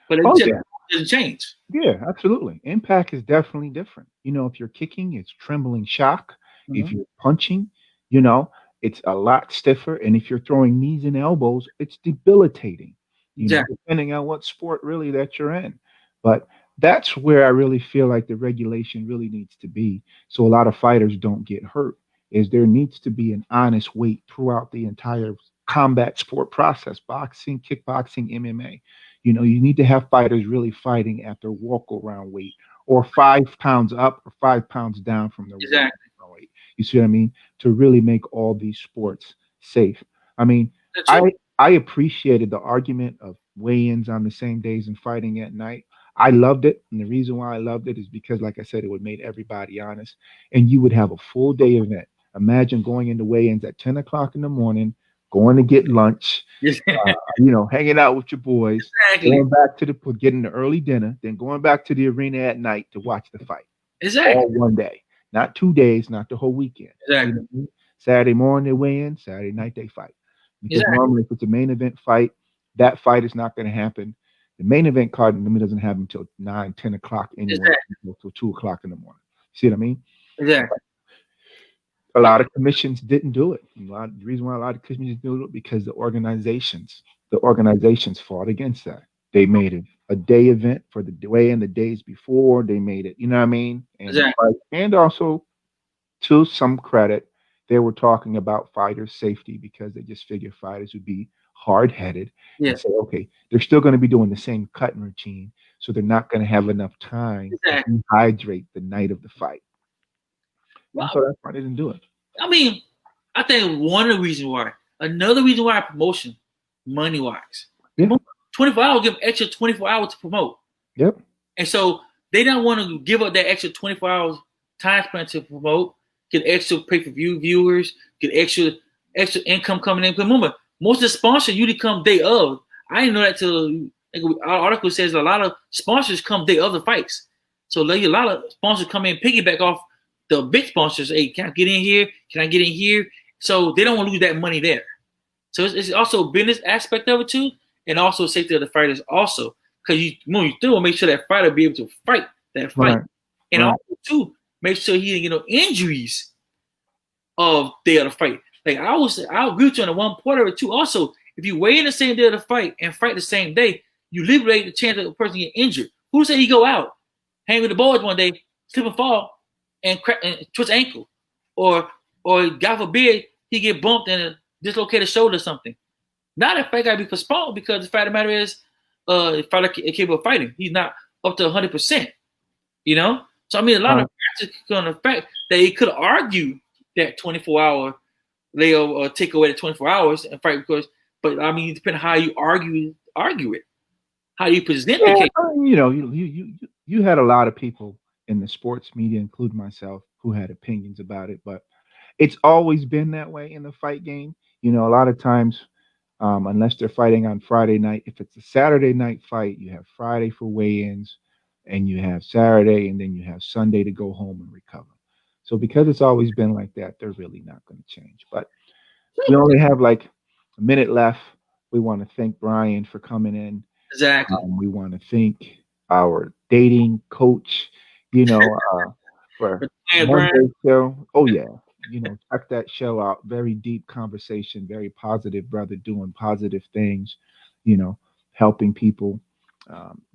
but it Oh just yeah. doesn't change. Yeah, absolutely. Impact is definitely different. If you're kicking, it's trembling shock. If Mhm. you're punching, you know, it's a lot stiffer. And if you're throwing knees and elbows, it's debilitating, Exactly. depending on what sport really that you're in. But that's where I really feel like the regulation really needs to be. So a lot of fighters don't get hurt, is there needs to be an honest weight throughout the entire combat sport process, boxing, kickboxing, MMA. You need to have fighters really fighting at their walk around weight or 5 pounds up or 5 pounds down from their walk Exactly. around weight. You see what I mean? To really make all these sports safe. I mean, That's I true. I appreciated the argument of weigh-ins on the same days and fighting at night. I loved it, and the reason why I loved it is because, like I said, it would make everybody honest, and you would have a full day event. Imagine going into weigh-ins at 10 o'clock in the morning, going to get lunch, hanging out with your boys, Exactly. going back to getting the early dinner, then going back to the arena at night to watch the fight. Exactly. All one day, not 2 days, not the whole weekend. You see Exactly. what I mean? Saturday morning they weigh in, Saturday night they fight. Because Exactly. normally, if it's a main event fight, that fight is not going to happen. The main event card normally doesn't happen until 9, 10 o'clock anyway, Exactly. until 2 o'clock in the morning. See what I mean? Exactly. A lot of commissions didn't do it. The reason why a lot of commissions didn't do it because the organizations fought against that. They made it a day event for the day and the days before. They made it, you know what I mean? And the Exactly. fight, and also to some credit, they were talking about fighters' safety because they just figured fighters would be hard headed and Yeah. say, okay, they're still going to be doing the same cutting routine, so they're not going to have enough time to Exactly. dehydrate the night of the fight. And so Well, that's why they didn't do it. I mean, I think one of the reasons why. Another reason why promotion, money wise. Yeah. 24 hours give extra 24 hours to promote. Yep. And so they don't want to give up that extra 24 hours time span to promote, get extra pay-per-view viewers, get extra income coming in. Because remember, most of the sponsors usually come day of. I didn't know that till our article says a lot of sponsors come day of the fights. So like, a lot of sponsors come in piggyback off the big sponsors. Hey, can I get in here? Can I get in here? So they don't want to lose that money there. So it's also a business aspect of it too, and also safety of the fighters also. Because you still want to make sure that fighter be able to fight that fight, Right. and Right. also too make sure he didn't get no injuries of day of the fight. Like I agree with you on the one part of it too. Also, if you weigh in the same day of the fight and fight the same day, you liberate the chance of the person get injured. Who say he go out, hang with the boys one day, slip and fall, and crack and twist ankle, or God forbid he get bumped and dislocate a shoulder or something. Not if fight got to be postponed because the fact of the matter is, the fighter capable of fighting. He's not up to 100%. You know, so I mean, a lot Right. of factors on the fact that he could argue that 24-hour layover or take away the 24 hours and fight because, but I mean, depending on how you argue it, how you present the Yeah. case. You had a lot of people in the sports media, including myself, who had opinions about it, but it's always been that way in the fight game. A lot of times, unless they're fighting on Friday night, if it's a Saturday night fight, you have Friday for weigh-ins, and you have Saturday, and then you have Sunday to go home and recover. So because it's always been like that, they're really not going to change. But we only have like a minute left. We want to thank Brian for coming in. Exactly. We want to thank our dating coach, you know, uh, for But yeah, one Brian, day show. Oh yeah, check that show out. Very deep conversation, very positive brother doing positive things, you know, helping people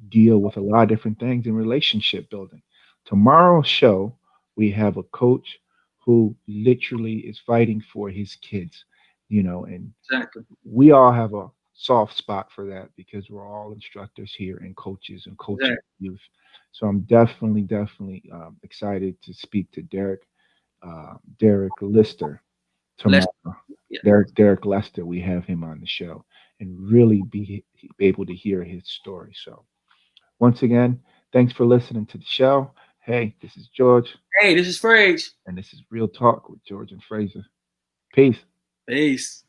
deal with a lot of different things in relationship building. Tomorrow's show, we have a coach who literally is fighting for his kids, and exactly, we all have a soft spot for that because we're all instructors here and coaches and coaching exactly. youth. So I'm definitely excited to speak to Derek Lister Let's tomorrow. yeah. Derek Lester, we have him on the show and really be able to hear his story. So once again, thanks for listening to the show. Hey, this is George, Hey, this is Frazier. and this is Real Talk with George and Fraser. Peace. Peace.